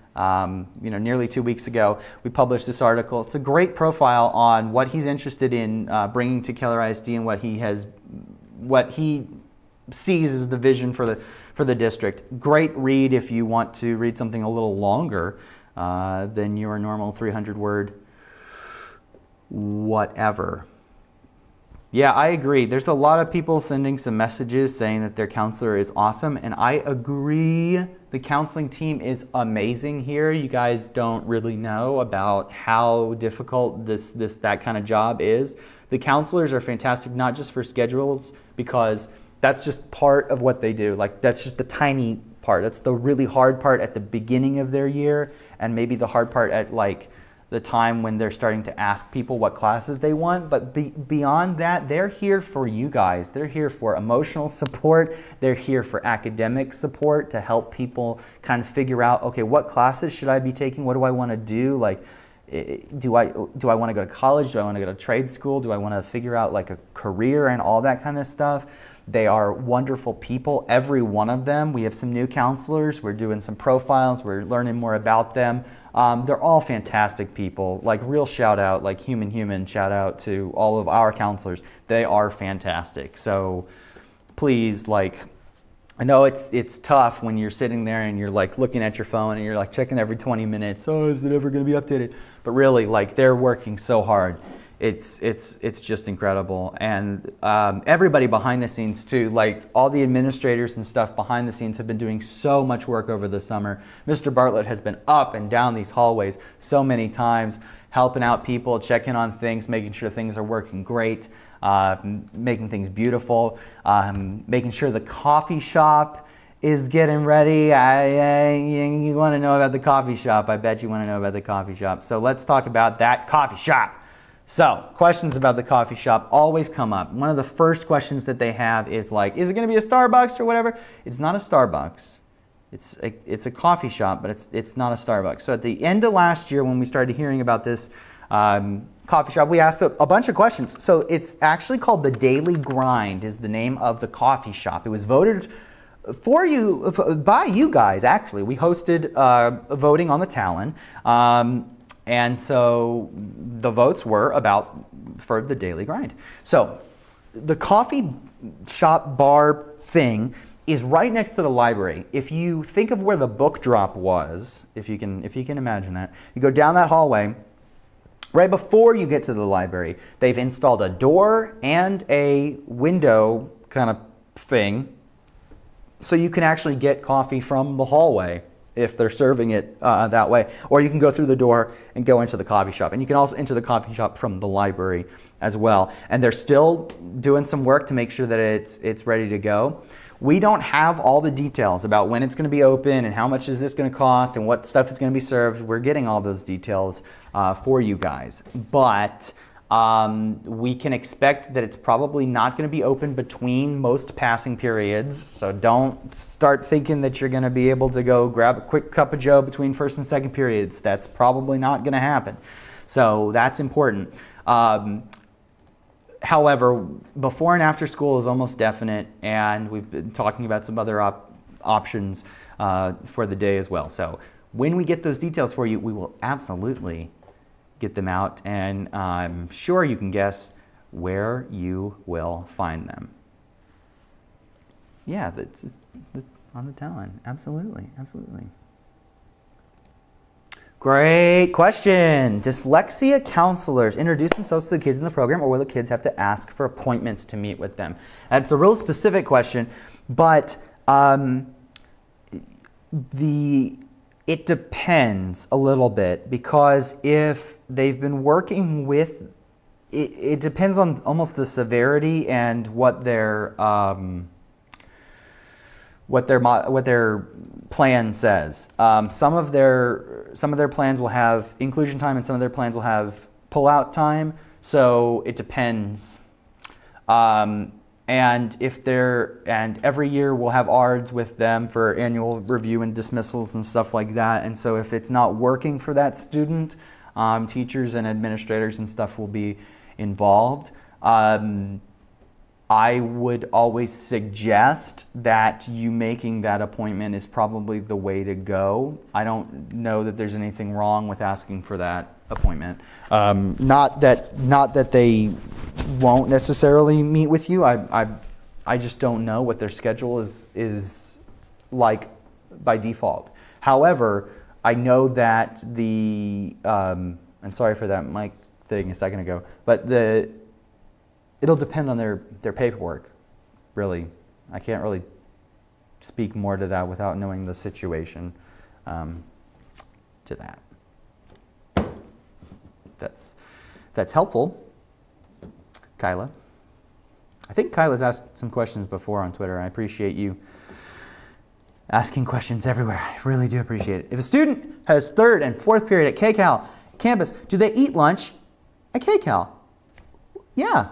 nearly 2 weeks ago. We published this article. It's a great profile on what he's interested in bringing to Keller ISD and what he sees as the vision for the district. Great read if you want to read something a little longer than your normal 300-word whatever. Yeah, I agree. There's a lot of people sending some messages saying that their counselor is awesome, and I agree. The counseling team is amazing here. You guys don't really know about how difficult that kind of job is. The counselors are fantastic, not just for schedules, because that's just part of what they do. Like, that's just a tiny part. That's the really hard part at the beginning of their year, and maybe the hard part at like the time when they're starting to ask people what classes they want. But beyond that, they're here for you guys. They're here for emotional support. They're here for academic support to help people kind of figure out, okay, what classes should I be taking? What do I want to do? Like, do I want to go to college? Do I want to go to trade school? Do I want to figure out like a career and all that kind of stuff? They are wonderful people, every one of them. We have some new counselors. We're doing some profiles. We're learning more about them. They're all fantastic people. Like, real shout out, like human shout out to all of our counselors. They are fantastic. So please, like, I know it's tough when you're sitting there and you're like looking at your phone and you're like checking every 20 minutes. Oh, is it ever going to be updated? But really, like, they're working so hard. It's just incredible. And everybody behind the scenes too, like all the administrators and stuff behind the scenes have been doing so much work over the summer. Mr. Bartlett has been up and down these hallways so many times, helping out people, checking on things, making sure things are working great, making things beautiful, making sure the coffee shop is getting ready. You want to know about the coffee shop. I bet you want to know about the coffee shop. So let's talk about that coffee shop. So, questions about the coffee shop always come up. One of the first questions that they have is like, is it going to be a Starbucks or whatever? It's not a Starbucks. It's a coffee shop, but it's not a Starbucks. So at the end of last year when we started hearing about this coffee shop, we asked a bunch of questions. So it's actually called The Daily Grind is the name of the coffee shop. It was voted for you, by you guys, actually. We hosted voting on the Talon. And so the votes were for the Daily Grind. So the coffee shop bar thing is right next to the library. If you think of where the book drop was, if you can imagine that, you go down that hallway, right before you get to the library, they've installed a door and a window kind of thing, so you can actually get coffee from the hallway if they're serving it that way. Or you can go through the door and go into the coffee shop. And you can also enter the coffee shop from the library as well. And they're still doing some work to make sure that it's ready to go. We don't have all the details about when it's going to be open and how much is this going to cost and what stuff is going to be served. We're getting all those details for you guys. But we can expect that it's probably not going to be open between most passing periods. So don't start thinking that you're going to be able to go grab a quick cup of joe between first and second periods. That's probably not going to happen. So that's important. However, before and after school is almost definite, and we've been talking about some other options for the day as well. So when we get those details for you, we will absolutely get them out, and I'm sure you can guess where you will find them. Yeah, that's on the Talon. Absolutely, absolutely. Great question. Dyslexia counselors introduce themselves to the kids in the program, or will the kids have to ask for appointments to meet with them? That's a real specific question, but it depends a little bit, because if they've been working with, it depends on almost the severity and what their plan says. Some of their plans will have inclusion time, and some of their plans will have pull-out time. So it depends. And every year we'll have ARDs with them for annual review and dismissals and stuff like that. And so if it's not working for that student, teachers and administrators and stuff will be involved. I would always suggest that you making that appointment is probably the way to go. I don't know that there's anything wrong with asking for that appointment. Not that they won't necessarily meet with you. I just don't know what their schedule is like by default. However, I know that and sorry for that mic thing a second ago, but it'll depend on their paperwork, really. I can't really speak more to that without knowing the situation to that. That's helpful. Kyla. I think Kyla's asked some questions before on Twitter. I appreciate you asking questions everywhere. I really do appreciate it. If a student has third and fourth period at KCAL campus, do they eat lunch at KCAL? Yeah.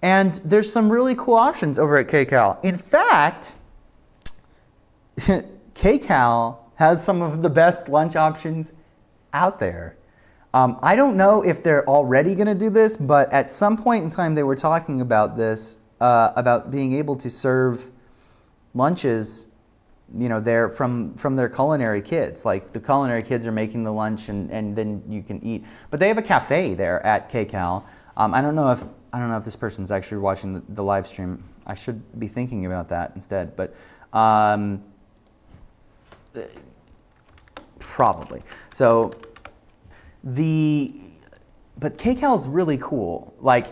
And there's some really cool options over at KCAL. In fact, KCAL has some of the best lunch options out there. I don't know if they're already going to do this, but at some point in time they were talking about this, about being able to serve lunches, you know, there from their culinary kids. Like the culinary kids are making the lunch and then you can eat. But they have a cafe there at KCAL. I don't know if this person's actually watching the live stream. I should be thinking about that instead, but probably. So but KCAL is really cool. Like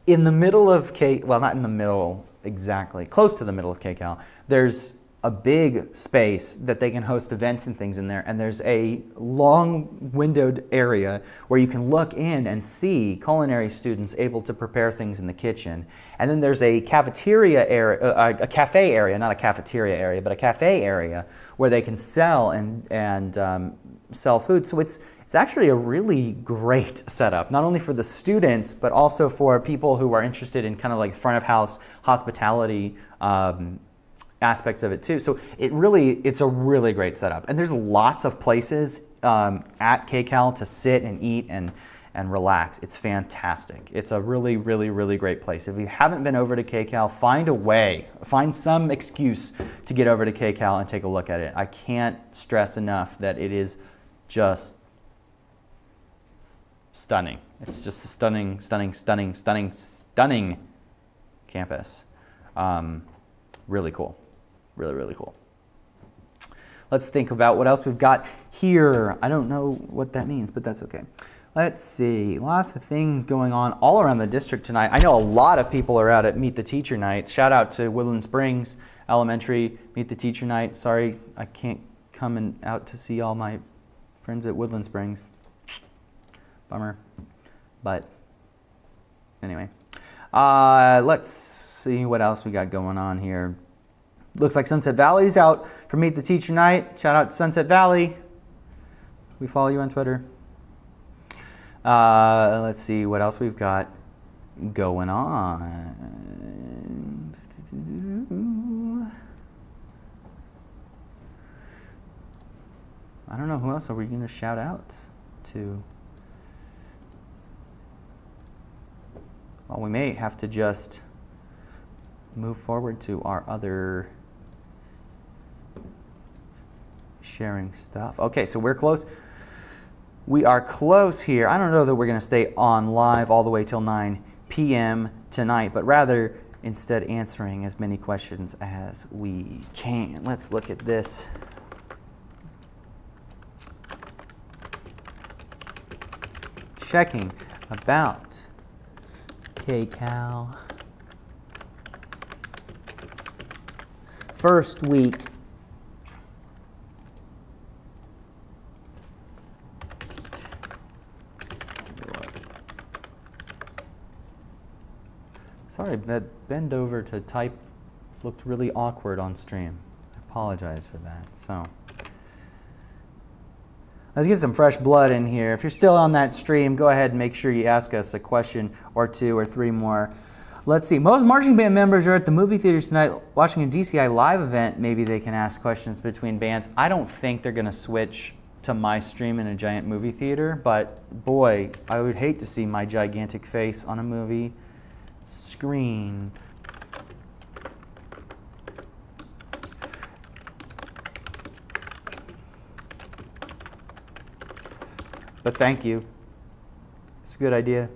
in the middle of well, not in the middle exactly, close to the middle of KCAL, there's a big space that they can host events and things in there, and there's a long windowed area where you can look in and see culinary students able to prepare things in the kitchen. And then there's a cafeteria area, a cafe area, not a cafeteria area, but a cafe area where they can sell and sell food. So it's actually a really great setup, not only for the students, but also for people who are interested in kind of like front of house hospitality aspects of it too. So it's a really great setup. And there's lots of places at KCAL to sit and eat and relax. It's fantastic. It's a really, really, really great place. If you haven't been over to KCAL, find a way, find some excuse to get over to KCAL and take a look at it. I can't stress enough that it is just stunning. It's just a stunning, stunning, stunning, stunning, stunning campus. Really cool. Really, really cool. Let's think about what else we've got here. I don't know what that means, but that's okay. Let's see. Lots of things going on all around the district tonight. I know a lot of people are out at Meet the Teacher Night. Shout out to Woodland Springs Elementary Meet the Teacher Night. Sorry, I can't come out to see all my friends at Woodland Springs. Bummer. But anyway. Let's see what else we got going on here. Looks like Sunset Valley's out for Meet the Teacher Night. Shout out to Sunset Valley. We follow you on Twitter. Let's see what else we've got going on. I don't know, who else are we going to shout out to? Well, we may have to just move forward to our other sharing stuff. Okay, so we're close. We are close here. I don't know that we're going to stay on live all the way till 9 p.m. tonight, but rather instead answering as many questions as we can. Let's look at this. Checking about KCAL. First week. Sorry, that bend over to type looked really awkward on stream. I apologize for that. So let's get some fresh blood in here. If you're still on that stream, go ahead and make sure you ask us a question or two or three more. Let's see. Most marching band members are at the movie theaters tonight watching a DCI live event. Maybe they can ask questions between bands. I don't think they're going to switch to my stream in a giant movie theater, but boy, I would hate to see my gigantic face on a movie screen. But thank you. It's a good idea.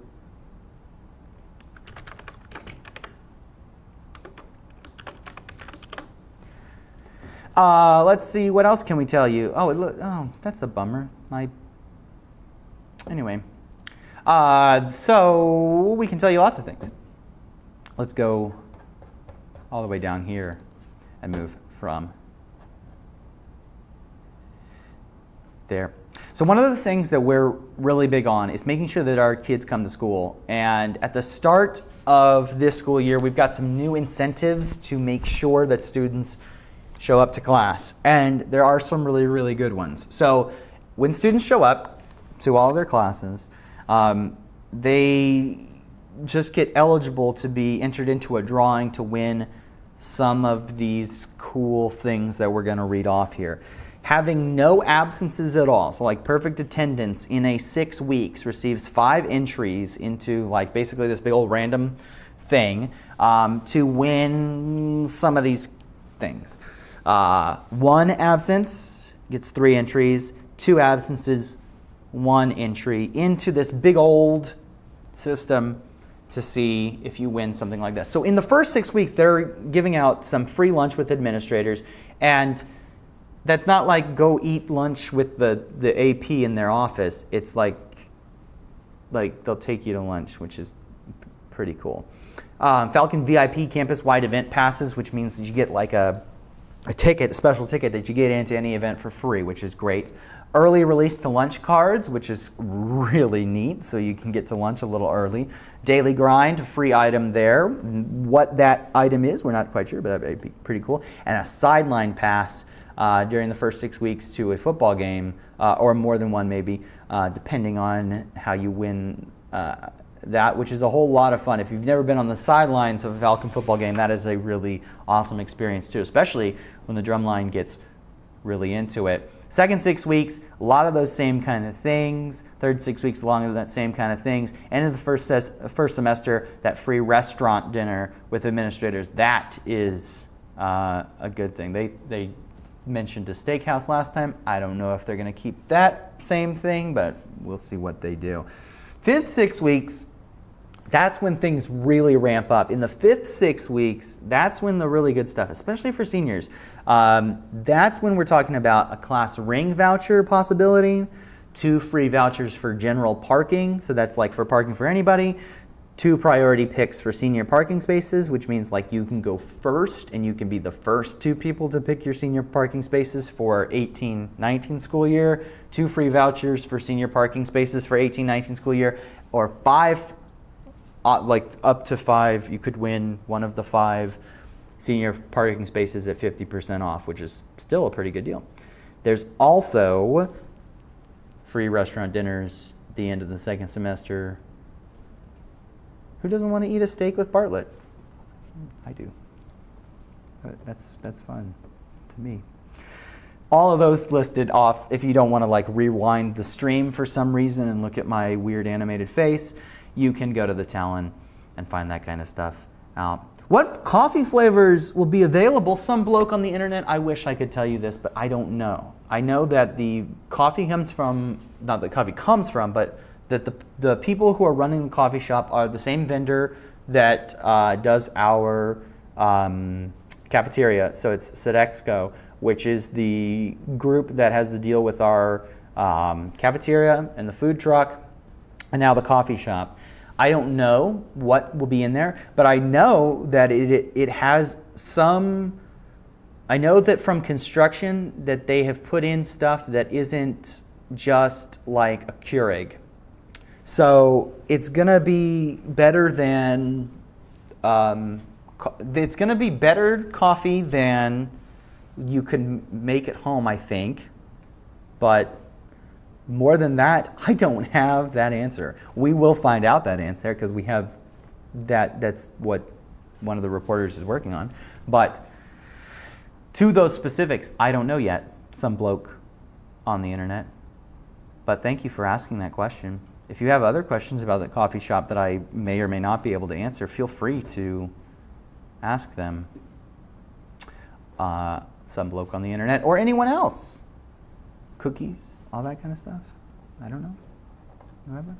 Let's see, what else can we tell you? Oh, that's a bummer. Anyway, so we can tell you lots of things. Let's go all the way down here and move from there. So one of the things that we're really big on is making sure that our kids come to school. And at the start of this school year, we've got some new incentives to make sure that students show up to class. And there are some really, really good ones. So when students show up to all of their classes, they just get eligible to be entered into a drawing to win some of these cool things that we're going to read off here. Having no absences at all, so like perfect attendance in a 6 weeks, receives 5 entries into like basically this big old random thing to win some of these things. 1 absence gets 3 entries, 2 absences, 1 entry into this big old system to see if you win something like this. So in the first 6 weeks, they're giving out some free lunch with administrators, and that's not like go eat lunch with the AP in their office. It's like they'll take you to lunch, which is pretty cool. Falcon VIP campus-wide event passes, which means that you get like a ticket, a special ticket that you get into any event for free, which is great. Early release to lunch cards, which is really neat, so you can get to lunch a little early. Daily grind, free item there. What that item is, we're not quite sure, but that would be pretty cool. And a sideline pass during the first 6 weeks to a football game, or more than one maybe, depending on how you win that, which is a whole lot of fun. If you've never been on the sidelines of a Falcon football game, that is a really awesome experience too, especially when the drumline gets really into it. Second 6 weeks, a lot of those same kind of things. Third 6 weeks, along with that same kind of things. End of the first semester, that free restaurant dinner with administrators, that is a good thing. They mentioned a steakhouse last time. I don't know if they're going to keep that same thing, but we'll see what they do. Fifth 6 weeks, that's when things really ramp up. In the fifth 6 weeks, that's when the really good stuff, especially for seniors, that's when we're talking about a class ring voucher possibility, 2 free vouchers for general parking, so that's like for parking for anybody, 2 priority picks for senior parking spaces, which means like you can go first and you can be the first 2 people to pick your senior parking spaces for 18-19 school year, 2 free vouchers for senior parking spaces for 18-19 school year, or 5, like up to 5, you could win one of the 5 senior parking spaces at 50% off, which is still a pretty good deal. There's also free restaurant dinners at the end of the second semester. Who doesn't want to eat a steak with Bartlett? I do. That's fun to me. All of those listed off. If you don't want to like rewind the stream for some reason and look at my weird animated face, you can go to the Talon and find that kind of stuff out. What coffee flavors will be available? Some bloke on the internet, I wish I could tell you this, but I don't know. I know that the coffee comes from, not that coffee comes from, but that the people who are running the coffee shop are the same vendor that does our cafeteria. So it's Sodexo, which is the group that has the deal with our cafeteria and the food truck, and now the coffee shop. I don't know what will be in there, but I know that it has some, I know that from construction that they have put in stuff that isn't just like a Keurig. So it's gonna be better than, it's gonna be better coffee than you can make at home, I think, but more than that, I don't have that answer. We will find out that answer because we have that's what one of the reporters is working on. But to those specifics, I don't know yet. Some bloke on the internet. But thank you for asking that question. If you have other questions about the coffee shop that I may or may not be able to answer, feel free to ask them. Some bloke on the internet or anyone else. Cookies, all that kind of stuff. I don't know. Whatever.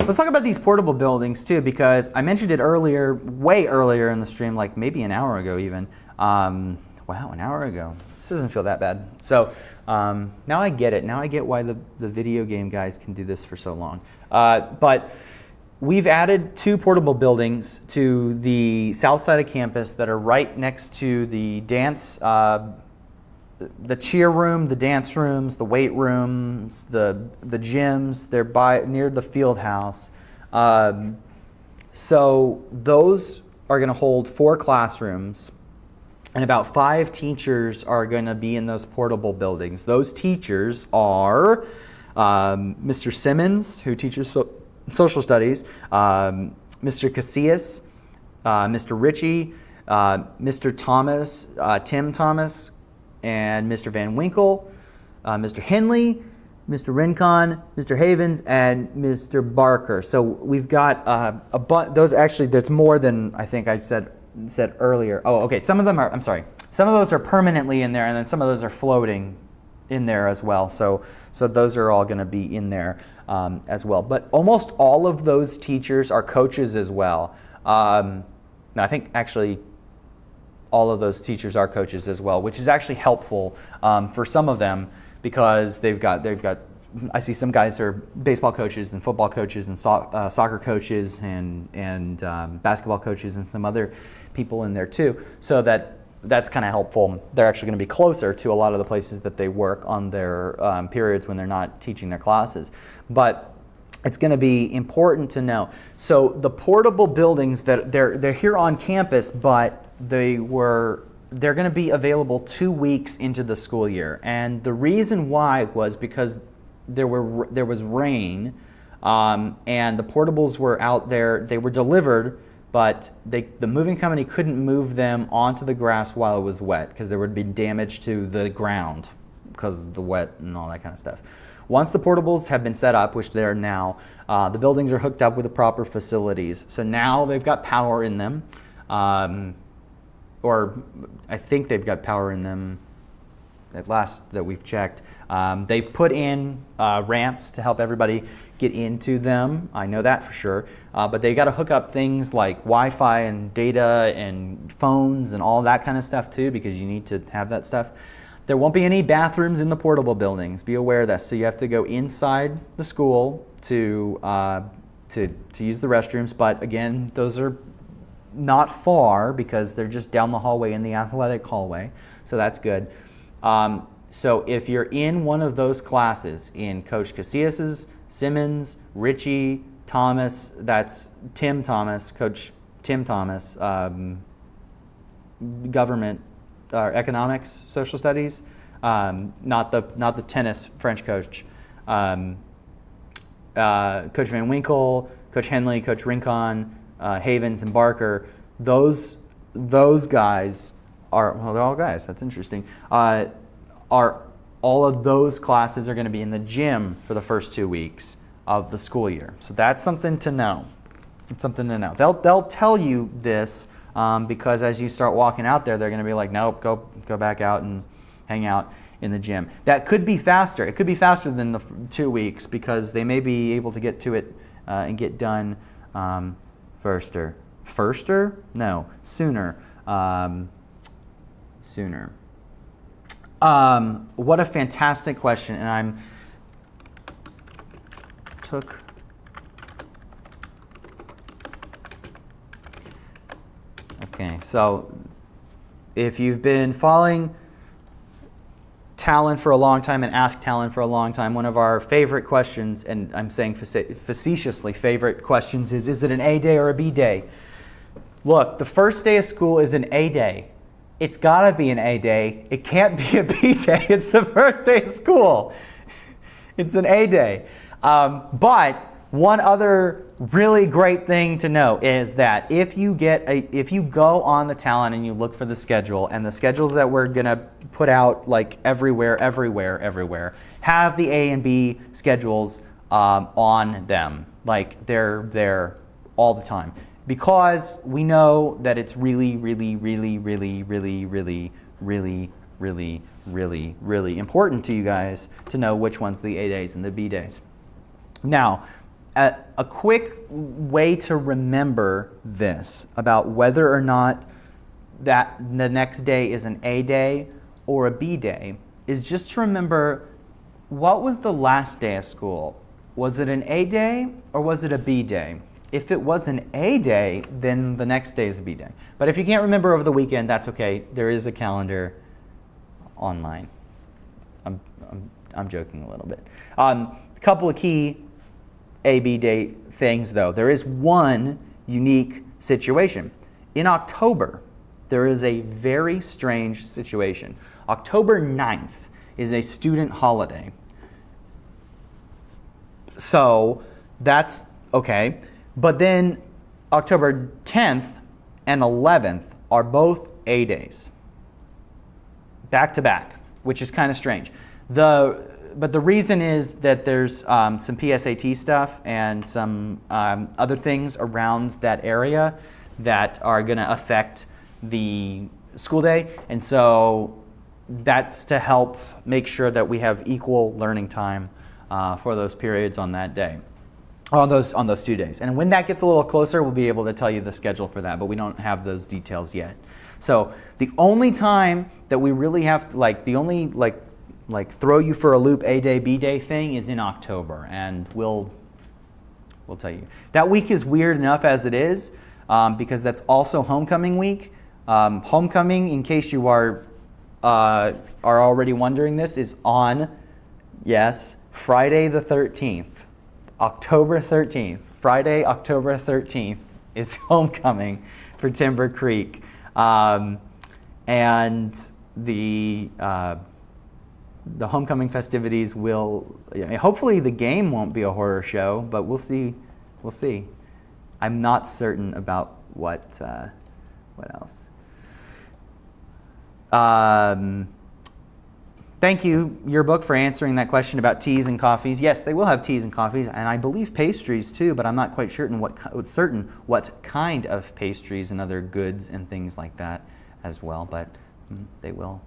Let's talk about these portable buildings too, because I mentioned it earlier, way earlier in the stream, like maybe an hour ago even. Wow, an hour ago. This doesn't feel that bad. So now I get it. Now I get why the video game guys can do this for so long. But we've added 2 portable buildings to the south side of campus that are right next to the dance the cheer room, the dance rooms, the weight rooms, the gyms. They're near the field house. So those are going to hold 4 classrooms, and about 5 teachers are going to be in those portable buildings. Those teachers are Mr. Simmons, who teaches social studies, Mr. Casillas, Mr. Ritchie, Mr. Thomas, Tim Thomas, and Mr. Van Winkle, Mr. Henley, Mr. Rincon, Mr. Havens, and Mr. Barker. So we've got a bunch. Those actually, there's more than I think I said earlier. Oh, okay. Some of them are. I'm sorry. Some of those are permanently in there, and then some of those are floating in there as well. So those are all going to be in there as well. But almost all of those teachers are coaches as well. I think actually all of those teachers are coaches as well, which is actually helpful for some of them, because they've got I see some guys are baseball coaches and football coaches and soccer coaches and basketball coaches and some other people in there too. So that's kind of helpful. They're actually going to be closer to a lot of the places that they work on their periods when they're not teaching their classes. But it's going to be important to know. So the portable buildings, that they're here on campus, but they're going to be available 2 weeks into the school year. And the reason why was because there was rain, and the portables were out there. They were delivered, but the moving company couldn't move them onto the grass while it was wet, because there would be damage to the ground because of the wet and all that kind of stuff. Once the portables have been set up, which they are now, the buildings are hooked up with the proper facilities. So now they've got power in them. Or I think they've got power in them at last that we've checked. They've put in ramps to help everybody get into them. I know that for sure. But they got to hook up things like Wi-Fi and data and phones and all that kind of stuff too, because you need to have that stuff. There won't be any bathrooms in the portable buildings. Be aware of that. So you have to go inside the school to use the restrooms. But again, those are not far, because they're just down the hallway in the athletic hallway. So that's good. So if you're in one of those classes, in Coach Casillas's, Simmons, Ritchie, Thomas, that's Tim Thomas, Coach Tim Thomas, government, economics, social studies, not the tennis French coach, Coach Van Winkle, Coach Henley, Coach Rincon, Havens, and Barker. Those guys are, well, they're all guys. That's interesting. All of those classes are going to be in the gym for the first 2 weeks of the school year. So that's something to know. It's something to know. They'll tell you this because as you start walking out there, they're going to be like, nope, go back out and hang out in the gym. That could be faster. It could be faster than the 2 weeks, because they may be able to get to it and get done sooner. What a fantastic question, and okay, so if you've been following Talon for a long time and Ask Talon for a long time, one of our favorite questions, and I'm saying facetiously favorite questions, is it an A day or a B day? Look, the first day of school is an A day. It's got to be an A day. It can't be a B day. It's the first day of school. It's an A day. But one other really great thing to know is that if you go on the Talon and you look for the schedule, and the schedules that we're going to put out like everywhere, have the A and B schedules on them. Like they're there all the time. Because we know that it's really important to you guys to know which one's the A days and the B days. Now, a quick way to remember this about whether or not that the next day is an A day or a B day is just to remember, what was the last day of school? Was it an A day or was it a B day? If it was an A day, then the next day is a B day. But if you can't remember over the weekend, that's okay. There is a calendar online. I'm joking a little bit. A couple of key AB date things though. There is one unique situation. In October, there is a very strange situation. October 9th is a student holiday. So that's okay. But then October 10th and 11th are both A days. Back to back, which is kind of strange. But the reason is that there's some PSAT stuff and some other things around that area that are going to affect the school day. And so that's to help make sure that we have equal learning time for those periods on that day, on those 2 days. And when that gets a little closer, we'll be able to tell you the schedule for that, but we don't have those details yet. So the only time that we really have, the only throw you for a loop A day, B day thing is in October, and we'll tell you. That week is weird enough as it is, because that's also homecoming week. Homecoming, in case you are already wondering this, is on, yes, Friday the 13th, October 13th. Friday, October 13th is homecoming for Timber Creek. And the homecoming festivities will, hopefully the game won't be a horror show, but we'll see. We'll see. I'm not certain about what else. Thank you, Yearbook, for answering that question about teas and coffees. Yes, they will have teas and coffees, and I believe pastries too, but I'm not quite certain what kind of pastries and other goods and things like that as well, but they will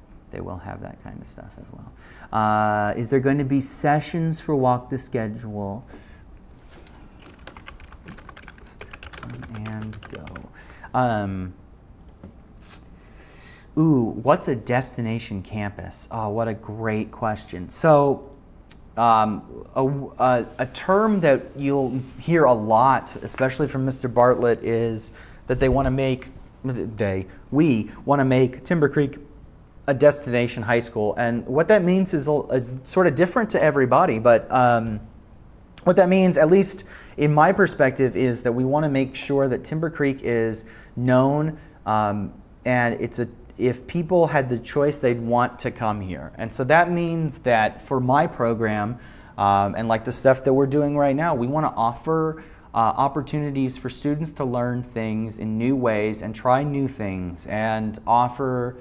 have that kind of stuff as well. Is there going to be sessions for Walk the Schedule? And go. Ooh, what's a destination campus? Oh, what a great question. So a term that you'll hear a lot, especially from Mr. Bartlett, is that we want to make Timber Creek a destination high school. And what that means is sort of different to everybody, but what that means, at least in my perspective, is that we want to make sure that Timber Creek is known, and if people had the choice, they'd want to come here. And so that means that for my program, and like the stuff that we're doing right now, we want to offer opportunities for students to learn things in new ways and try new things, and offer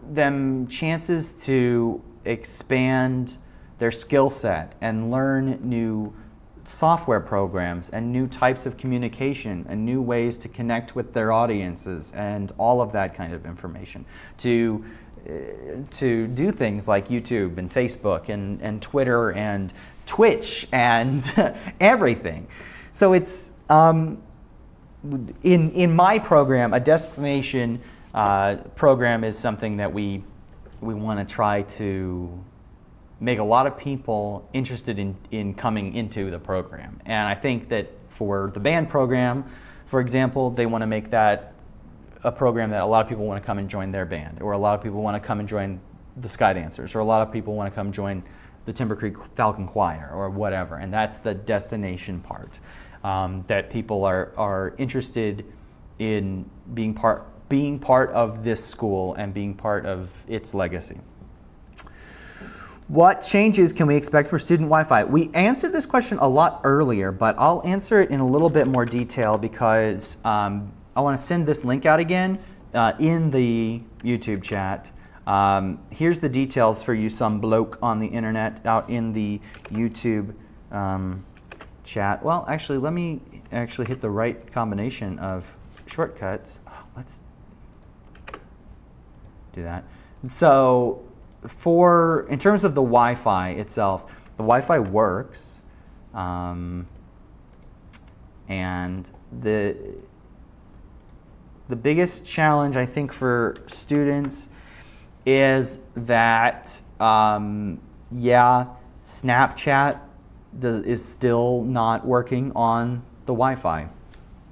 them chances to expand their skill set and learn new software programs and new types of communication and new ways to connect with their audiences and all of that kind of information, to do things like YouTube and Facebook and Twitter and Twitch and everything. So it's in my program, a destination program is something that we want to try to make a lot of people interested in coming into the program. And I think that for the band program, for example, they want to make that a program that a lot of people want to come and join their band, or a lot of people want to come and join the Sky Dancers, or a lot of people want to come join the Timber Creek Falcon Choir, or whatever. And that's the destination part, that people are interested in being part of this school and being part of its legacy. What changes can we expect for student Wi-Fi? We answered this question a lot earlier, but I'll answer it in a little bit more detail because I want to send this link out again in the YouTube chat. Here's the details for you some bloke on the internet out in the YouTube chat. Well, actually, let me actually hit the right combination of shortcuts. Oh, let's do that. So in terms of the Wi-Fi itself, the Wi-Fi works, and the biggest challenge I think for students is that Snapchat is still not working on the Wi-Fi.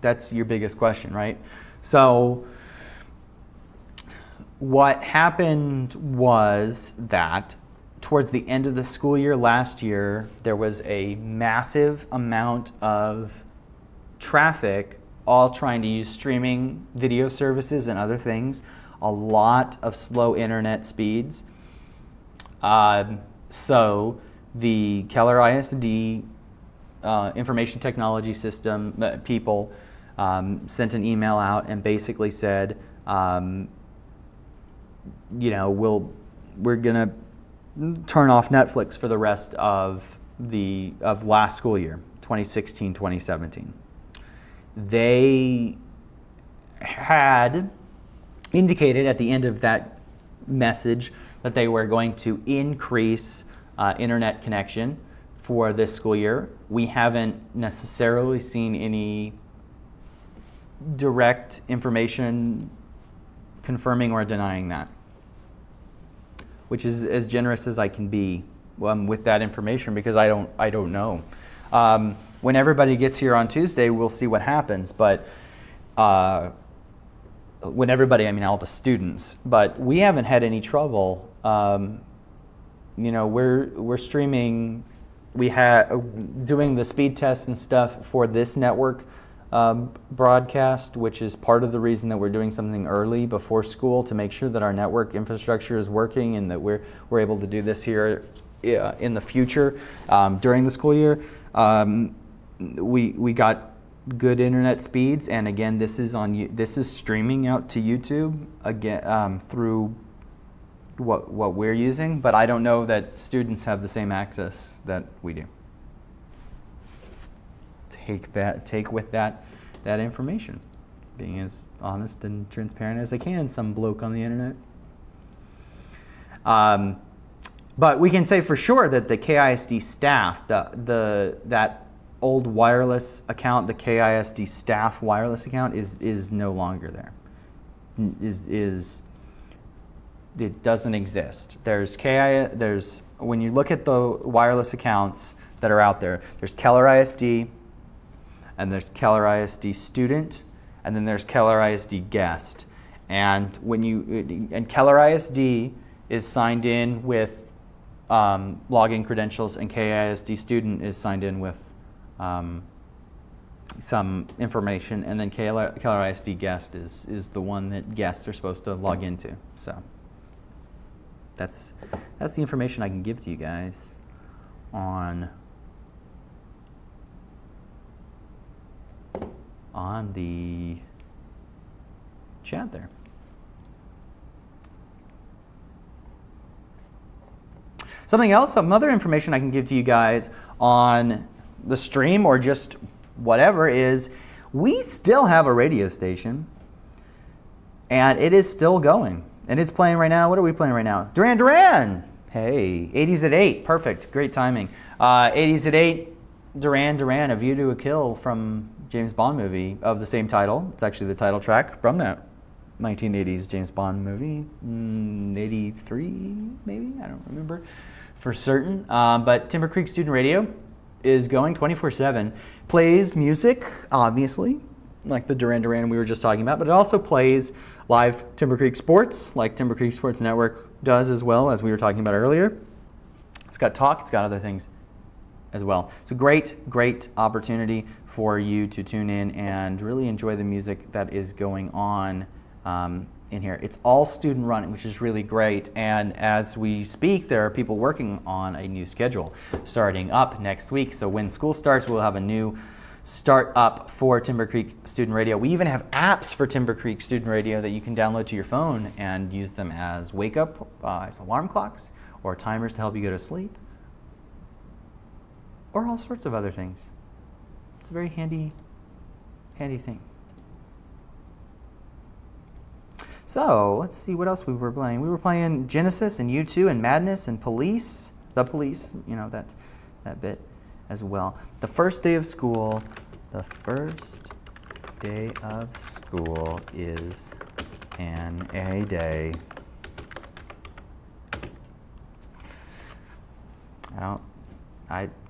That's your biggest question, right? So what happened was that towards the end of the school year last year, there was a massive amount of traffic all trying to use streaming video services and other things, a lot of slow internet speeds. So the Keller ISD information technology system people sent an email out and basically said, you know, we're gonna turn off Netflix for the rest of last school year, 2016-2017. They had indicated at the end of that message that they were going to increase internet connection for this school year. We haven't necessarily seen any direct information confirming or denying that, which is as generous as I can be with that information, because I don't know. When everybody gets here on Tuesday, we'll see what happens. But when everybody, I mean all the students. But we haven't had any trouble. You know, we're streaming. We had doing the speed tests and stuff for this network broadcast, which is part of the reason that we're doing something early before school to make sure that our network infrastructure is working and that we're able to do this here in the future during the school year. We got good internet speeds, and again, this is streaming out to YouTube again through what we're using, but I don't know that students have the same access that we do. Take with that information, being as honest and transparent as I can, some bloke on the internet. But we can say for sure that the KISD staff, that old wireless account, the KISD staff wireless account is no longer there. It doesn't exist. There's when you look at the wireless accounts that are out there, there's Keller ISD, and there's Keller ISD student, and then there's Keller ISD guest. And Keller ISD is signed in with login credentials, and KISD student is signed in with some information, and then Keller ISD guest is the one that guests are supposed to log into. So that's the information I can give to you guys on the chat there. Something else, some other information I can give to you guys on the stream or just whatever is we still have a radio station, and it is still going. And it's playing right now. What are we playing right now? Duran Duran! Hey, 80s at 8. Perfect. Great timing. 80s at 8, Duran Duran, A View to a Kill from James Bond movie of the same title. It's actually the title track from that 1980s James Bond movie. 83, maybe? I don't remember for certain. But Timber Creek Student Radio is going 24/7. Plays music, obviously, like the Duran Duran we were just talking about, but it also plays live Timber Creek sports, like Timber Creek Sports Network does as well, as we were talking about earlier. It's got talk, it's got other things as well. It's a great, great opportunity for you to tune in and really enjoy the music that is going on in here. It's all student run, which is really great. And as we speak, there are people working on a new schedule starting up next week. So when school starts, we'll have a new start up for Timber Creek Student Radio. We even have apps for Timber Creek Student Radio that you can download to your phone and use them as wake up, as alarm clocks, or timers to help you go to sleep, or all sorts of other things. It's a very handy thing. So let's see what else we were playing. We were playing Genesis and U2 and Madness and Police, The Police, you know, that bit as well. The first day of school is an A day.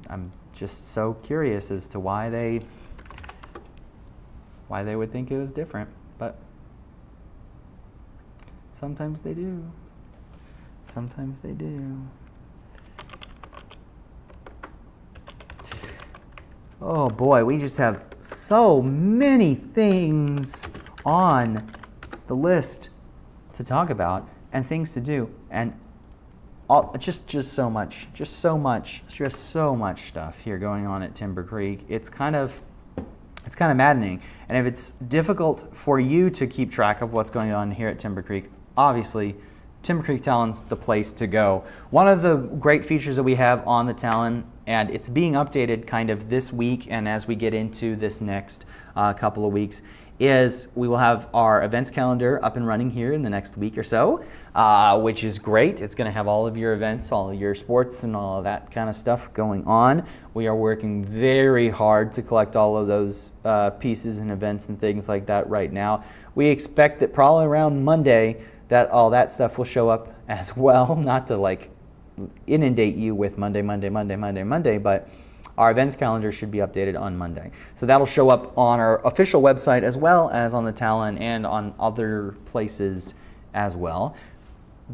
I'm just so curious as to why they would think it was different, but Sometimes they do. Sometimes they do. Oh boy, we just have so many things on the list to talk about and things to do, and just so much stuff here going on at Timber Creek. It's kind of maddening. And if it's difficult for you to keep track of what's going on here at Timber Creek, obviously Timber Creek Talon's the place to go. One of the great features that we have on the Talon, and it's being updated kind of this week and as we get into this next couple of weeks, is we will have our events calendar up and running here in the next week or so, which is great. It's going to have all of your events, all of your sports, and all of that kind of stuff going on. We are working very hard to collect all of those pieces and events and things like that right now. We expect that probably around Monday that all that stuff will show up as well, not to like inundate you with Monday, but our events calendar should be updated on Monday. So that'll show up on our official website as well as on the Talon and on other places as well.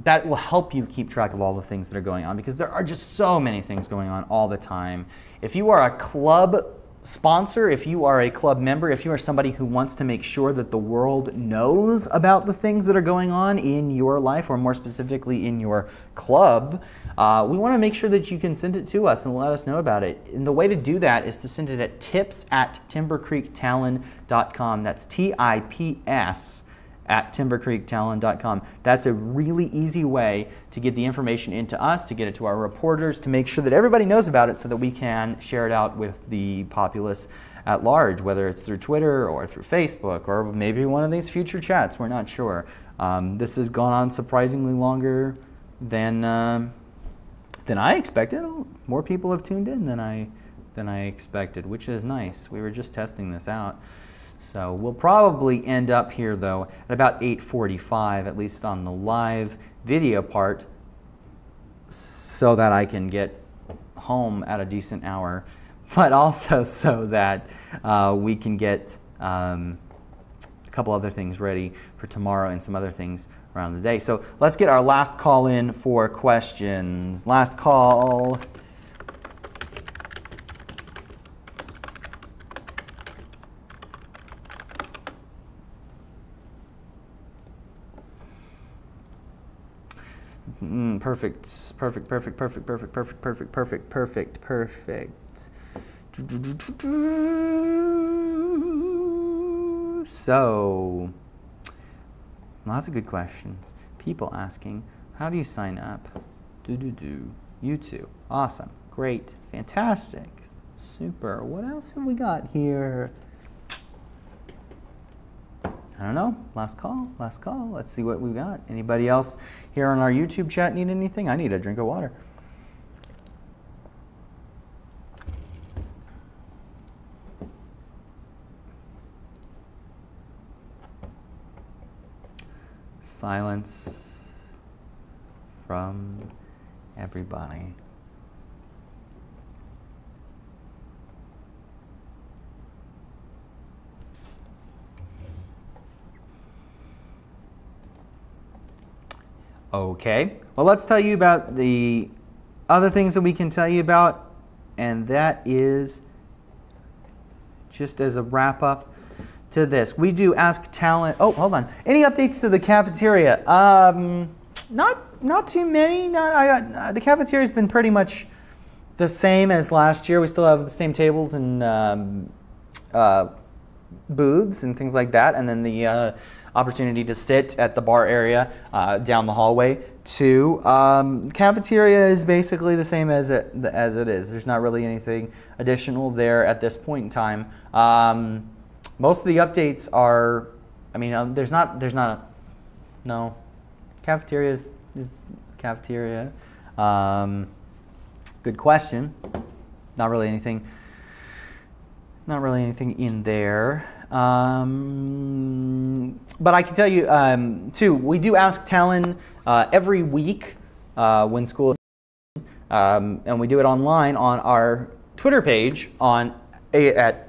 That will help you keep track of all the things that are going on, because there are just so many things going on all the time. If you are a club sponsor, if you are a club member, if you are somebody who wants to make sure that the world knows about the things that are going on in your life, or more specifically in your club, we want to make sure that you can send it to us and let us know about it. And the way to do that is to send it at tips@timbercreektalon.com. That's TIPS at timbercreektalon.com. That's a really easy way to get the information into us, to get it to our reporters, to make sure that everybody knows about it so that we can share it out with the populace at large, whether it's through Twitter or through Facebook or maybe one of these future chats. We're not sure. This has gone on surprisingly longer than I expected. More people have tuned in than I expected, which is nice. We were just testing this out. So we'll probably end up here, though, at about 8:45, at least on the live video part, so that I can get home at a decent hour, but also so that we can get a couple other things ready for tomorrow and some other things around the day. So let's get our last call in for questions. Last call. Perfect. So, lots of good questions. People asking, how do you sign up? YouTube. Awesome. Great. Fantastic. Super. What else have we got here? I don't know. Last call. Let's see what we've got. Anybody else here on our YouTube chat need anything? I need a drink of water. Silence from everybody. Okay, well, let's tell you about the other things that we can tell you about, and that is just as a wrap up to this. We do Ask Talon. Oh, hold on. Any updates to the cafeteria? Not too many. The cafeteria's been pretty much the same as last year. We still have the same tables and booths and things like that, and then the opportunity to sit at the bar area down the hallway too. Cafeteria is basically the same as it is. There's not really anything additional there at this point in time. Most of the updates are, I mean, no. Cafeteria is cafeteria. Good question. Not really anything in there. But I can tell you, too, we do Ask Talon every week when school is and we do it online on our Twitter page at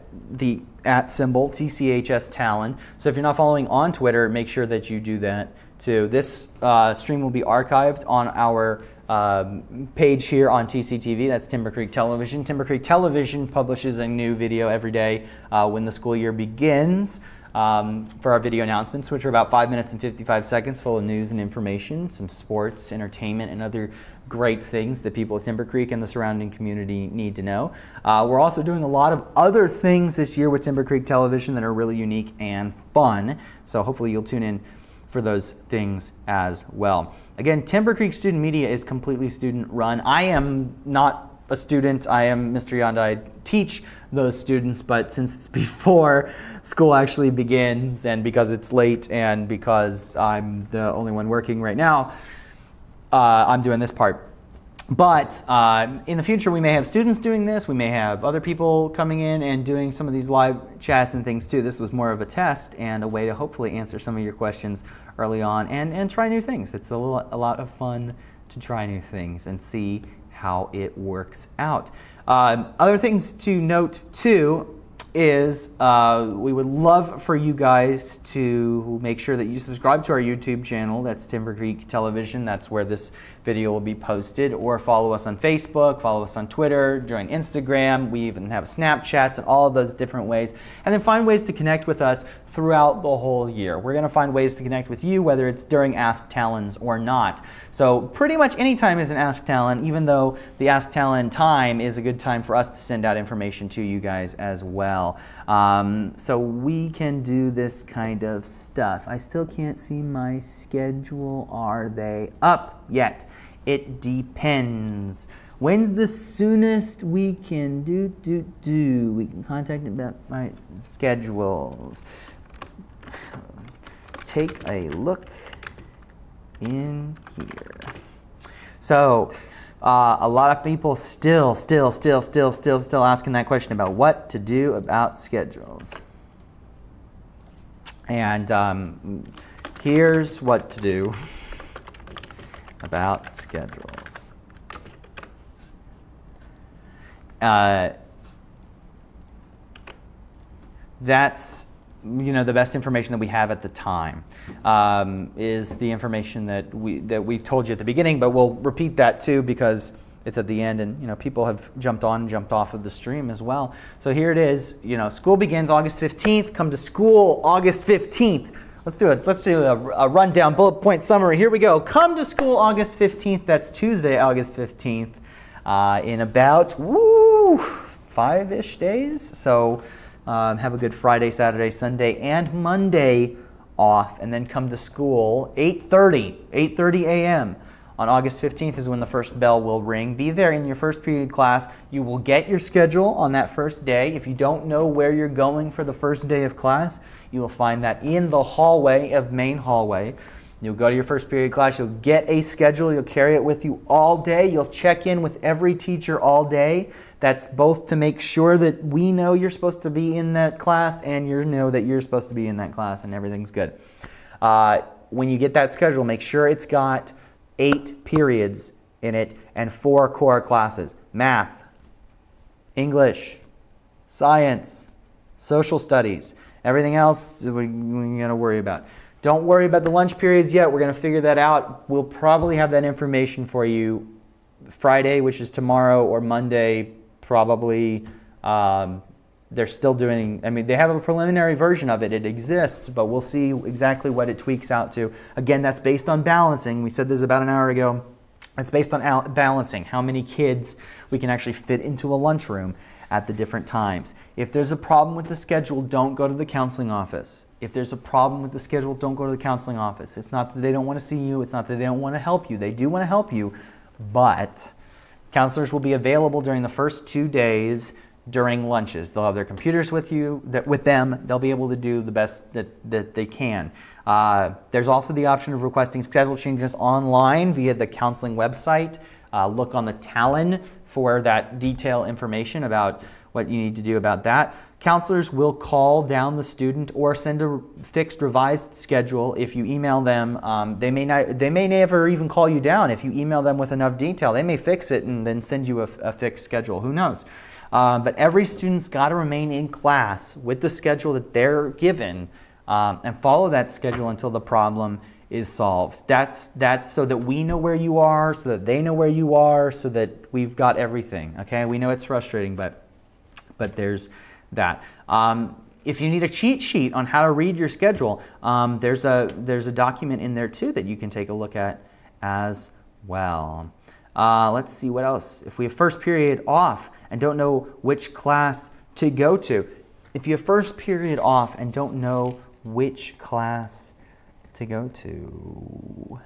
@ symbol TCHS Talon. So if you're not following on Twitter, make sure that you do that too. This stream will be archived on our page here on TCTV. That's Timber Creek Television. Timber Creek Television publishes a new video every day when the school year begins for our video announcements, which are about 5 minutes and 55 seconds, full of news and information, some sports, entertainment, and other great things that people at Timber Creek and the surrounding community need to know. We're also doing a lot of other things this year with Timber Creek Television that are really unique and fun, so hopefully you'll tune in for those things as well. Again, Timber Creek Student Media is completely student run. I am not a student, I am Mr. Yonda. I teach those students, but since it's before school actually begins and because it's late and because I'm the only one working right now, I'm doing this part. But in the future, we may have students doing this. We may have other people coming in and doing some of these live chats and things too. This was more of a test and a way to hopefully answer some of your questions early on and try new things. It's a lot of fun to try new things and see how it works out. Other things to note too is we would love for you guys to make sure that you subscribe to our YouTube channel. That's Timber Creek Television. That's where this video will be posted. Or follow us on Facebook, follow us on Twitter, join Instagram. We even have Snapchats and all of those different ways. And then find ways to connect with us throughout the whole year. We're going to find ways to connect with you, whether it's during Ask Talons or not. So pretty much any time is an Ask Talon, even though the Ask Talon time is a good time for us to send out information to you guys as well. So we can do this kind of stuff. I still can't see my schedule. Are they up yet? It depends. When's the soonest we can we can contact about my schedules. Take a look in here. So a lot of people still asking that question about what to do about schedules. And here's what to do about schedules. That's the best information that we have at the time is the information that we've told you at the beginning, but we'll repeat that too because it's at the end, and people have jumped on and jumped off of the stream as well. So here it is. School begins August 15th. Come to school August 15th. Let's do it. Let's do a rundown bullet point summary. Here we go. Come to school August 15th. That's Tuesday, August 15th, in about 5-ish days. So have a good Friday, Saturday, Sunday, and Monday off, and then come to school 8:30 a.m. on August 15th is when the first bell will ring. Be there in your first period class. You will get your schedule on that first day. If you don't know where you're going for the first day of class, you will find that in the hallway of main hallway. You'll go to your first period class, you'll get a schedule, you'll carry it with you all day, you'll check in with every teacher all day. That's both to make sure that we know you're supposed to be in that class and you know that you're supposed to be in that class and everything's good. When you get that schedule, make sure it's got 8 periods in it and 4 core classes. Math, English, science, social studies. Everything else we gotta worry about. Don't worry about the lunch periods yet. We're going to figure that out. We'll probably have that information for you Friday, which is tomorrow, or Monday, probably. They're still doing, they have a preliminary version of it. It exists, but we'll see exactly what it tweaks out to. Again, that's based on balancing. We said this about an hour ago. It's based on balancing how many kids we can actually fit into a lunchroom at the different times. If there's a problem with the schedule, don't go to the counseling office. If there's a problem with the schedule, don't go to the counseling office. It's not that they don't want to see you. It's not that they don't want to help you. They do want to help you, but counselors will be available during the first 2 days during lunches. They'll have their computers with them. They'll be able to do the best that they can. There's also the option of requesting schedule changes online via the counseling website. Look on the Talon for that detailed information about what you need to do about that. Counselors will call down the student or send a fixed revised schedule if you email them. They may never even call you down if you email them with enough detail. They may fix it and then send you a fixed schedule. Who knows? But every student's got to remain in class with the schedule that they're given and follow that schedule until the problem is solved. That's so that we know where you are, so that they know where you are, so that we've got everything. Okay, we know it's frustrating, but there's that. If you need a cheat sheet on how to read your schedule, there's a document in there too that you can take a look at as well. Let's see what else. If we have first period off and don't know which class to go to, if you have first period off and don't know which class to go to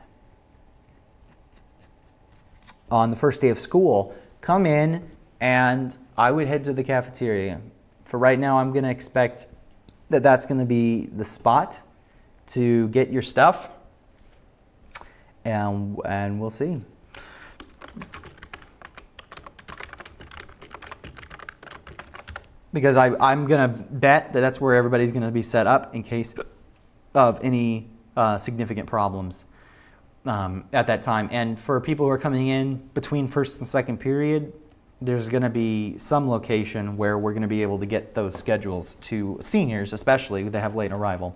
on the first day of school, come in and I would head to the cafeteria. For right now, I'm going to expect that that's going to be the spot to get your stuff, and we'll see. Because I'm going to bet that that's where everybody's going to be set up in case of any significant problems at that time. And for people who are coming in between first and second period, there's going to be some location where we're going to be able to get those schedules to seniors, especially that have late arrival.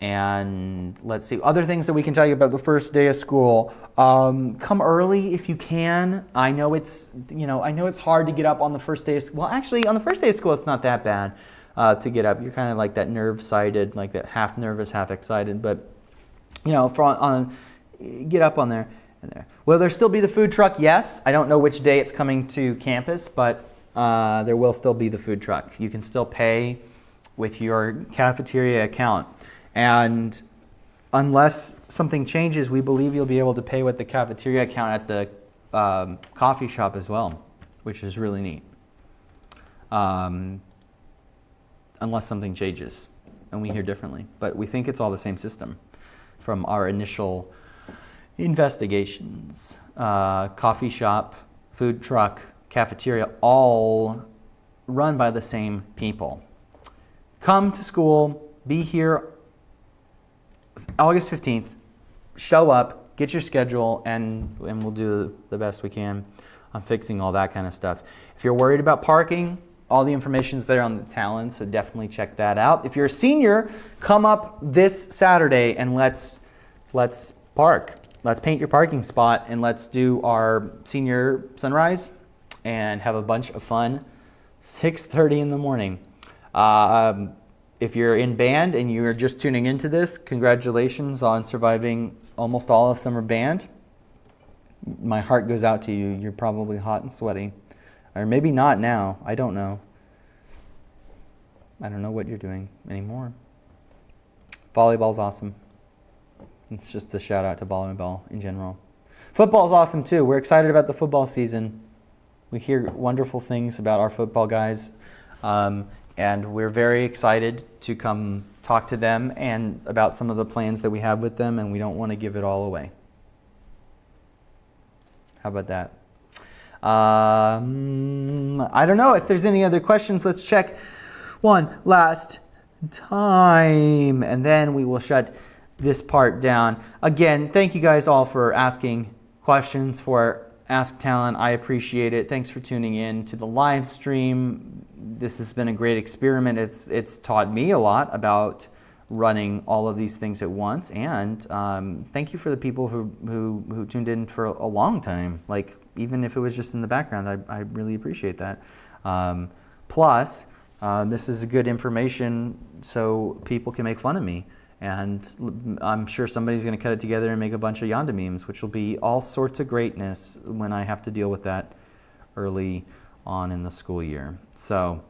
And let's see, other things that we can tell you about the first day of school. Come early if you can. I know it's hard to get up on the first day of school. Well, actually, on the first day of school, it's not that bad to get up. You're kind of like that nerve-sighted, like that half nervous, half excited. But get up on there. Will there still be the food truck? Yes. I don't know which day it's coming to campus, but there will still be the food truck. You can still pay with your cafeteria account. And unless something changes, we believe you'll be able to pay with the cafeteria account at the coffee shop as well, which is really neat. Unless something changes and we hear differently. But we think it's all the same system from our initial investigations. Coffee shop, food truck, cafeteria, all run by the same people. Come to school, be here August 15th, show up, get your schedule, and we'll do the best we can on fixing all that kind of stuff. If you're worried about parking, all the information's there on the Talon, so definitely check that out. If you're a senior, come up this Saturday and let's park. Let's paint your parking spot and let's do our senior sunrise and have a bunch of fun. 6:30 in the morning. If you're in band and you're just tuning into this, congratulations on surviving almost all of summer band. My heart goes out to you. You're probably hot and sweaty. Or maybe not now. I don't know. I don't know what you're doing anymore. Volleyball's awesome. It's just a shout out to volleyball in general. Football's awesome too. We're excited about the football season. We hear wonderful things about our football guys. And we're very excited to come talk to them and about some of the plans that we have with them, and we don't want to give it all away. How about that? I don't know if there's any other questions. Let's check one last time, and then we will shut this part down. Again, thank you guys all for asking questions for Ask Talon. I appreciate it. Thanks for tuning in to the live stream. This has been a great experiment. It's taught me a lot about running all of these things at once, and thank you for the people who tuned in for a long time. Like, even if it was just in the background, I really appreciate that. Plus, this is good information so people can make fun of me. And I'm sure somebody's going to cut it together and make a bunch of Yonda memes, which will be all sorts of greatness when I have to deal with that early on in the school year. So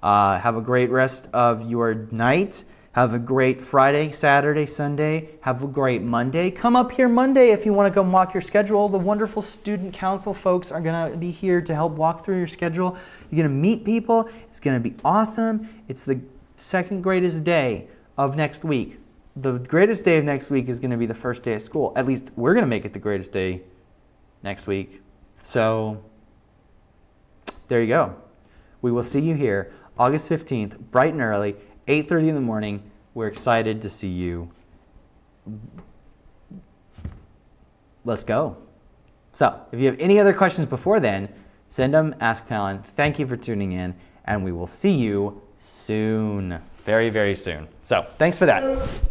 have a great rest of your night. Have a great Friday, Saturday, Sunday. Have a great Monday. Come up here Monday if you want to come walk your schedule. The wonderful student council folks are going to be here to help walk through your schedule. You're going to meet people. It's going to be awesome. It's the second greatest day of next week. The greatest day of next week is going to be the first day of school. At least we're going to make it the greatest day next week. So there you go. We will see you here August 15th, bright and early, 8:30 in the morning. We're excited to see you. Let's go. So if you have any other questions before then, send them, Ask Talon. Thank you for tuning in, and we will see you soon. very, very soon. So thanks for that.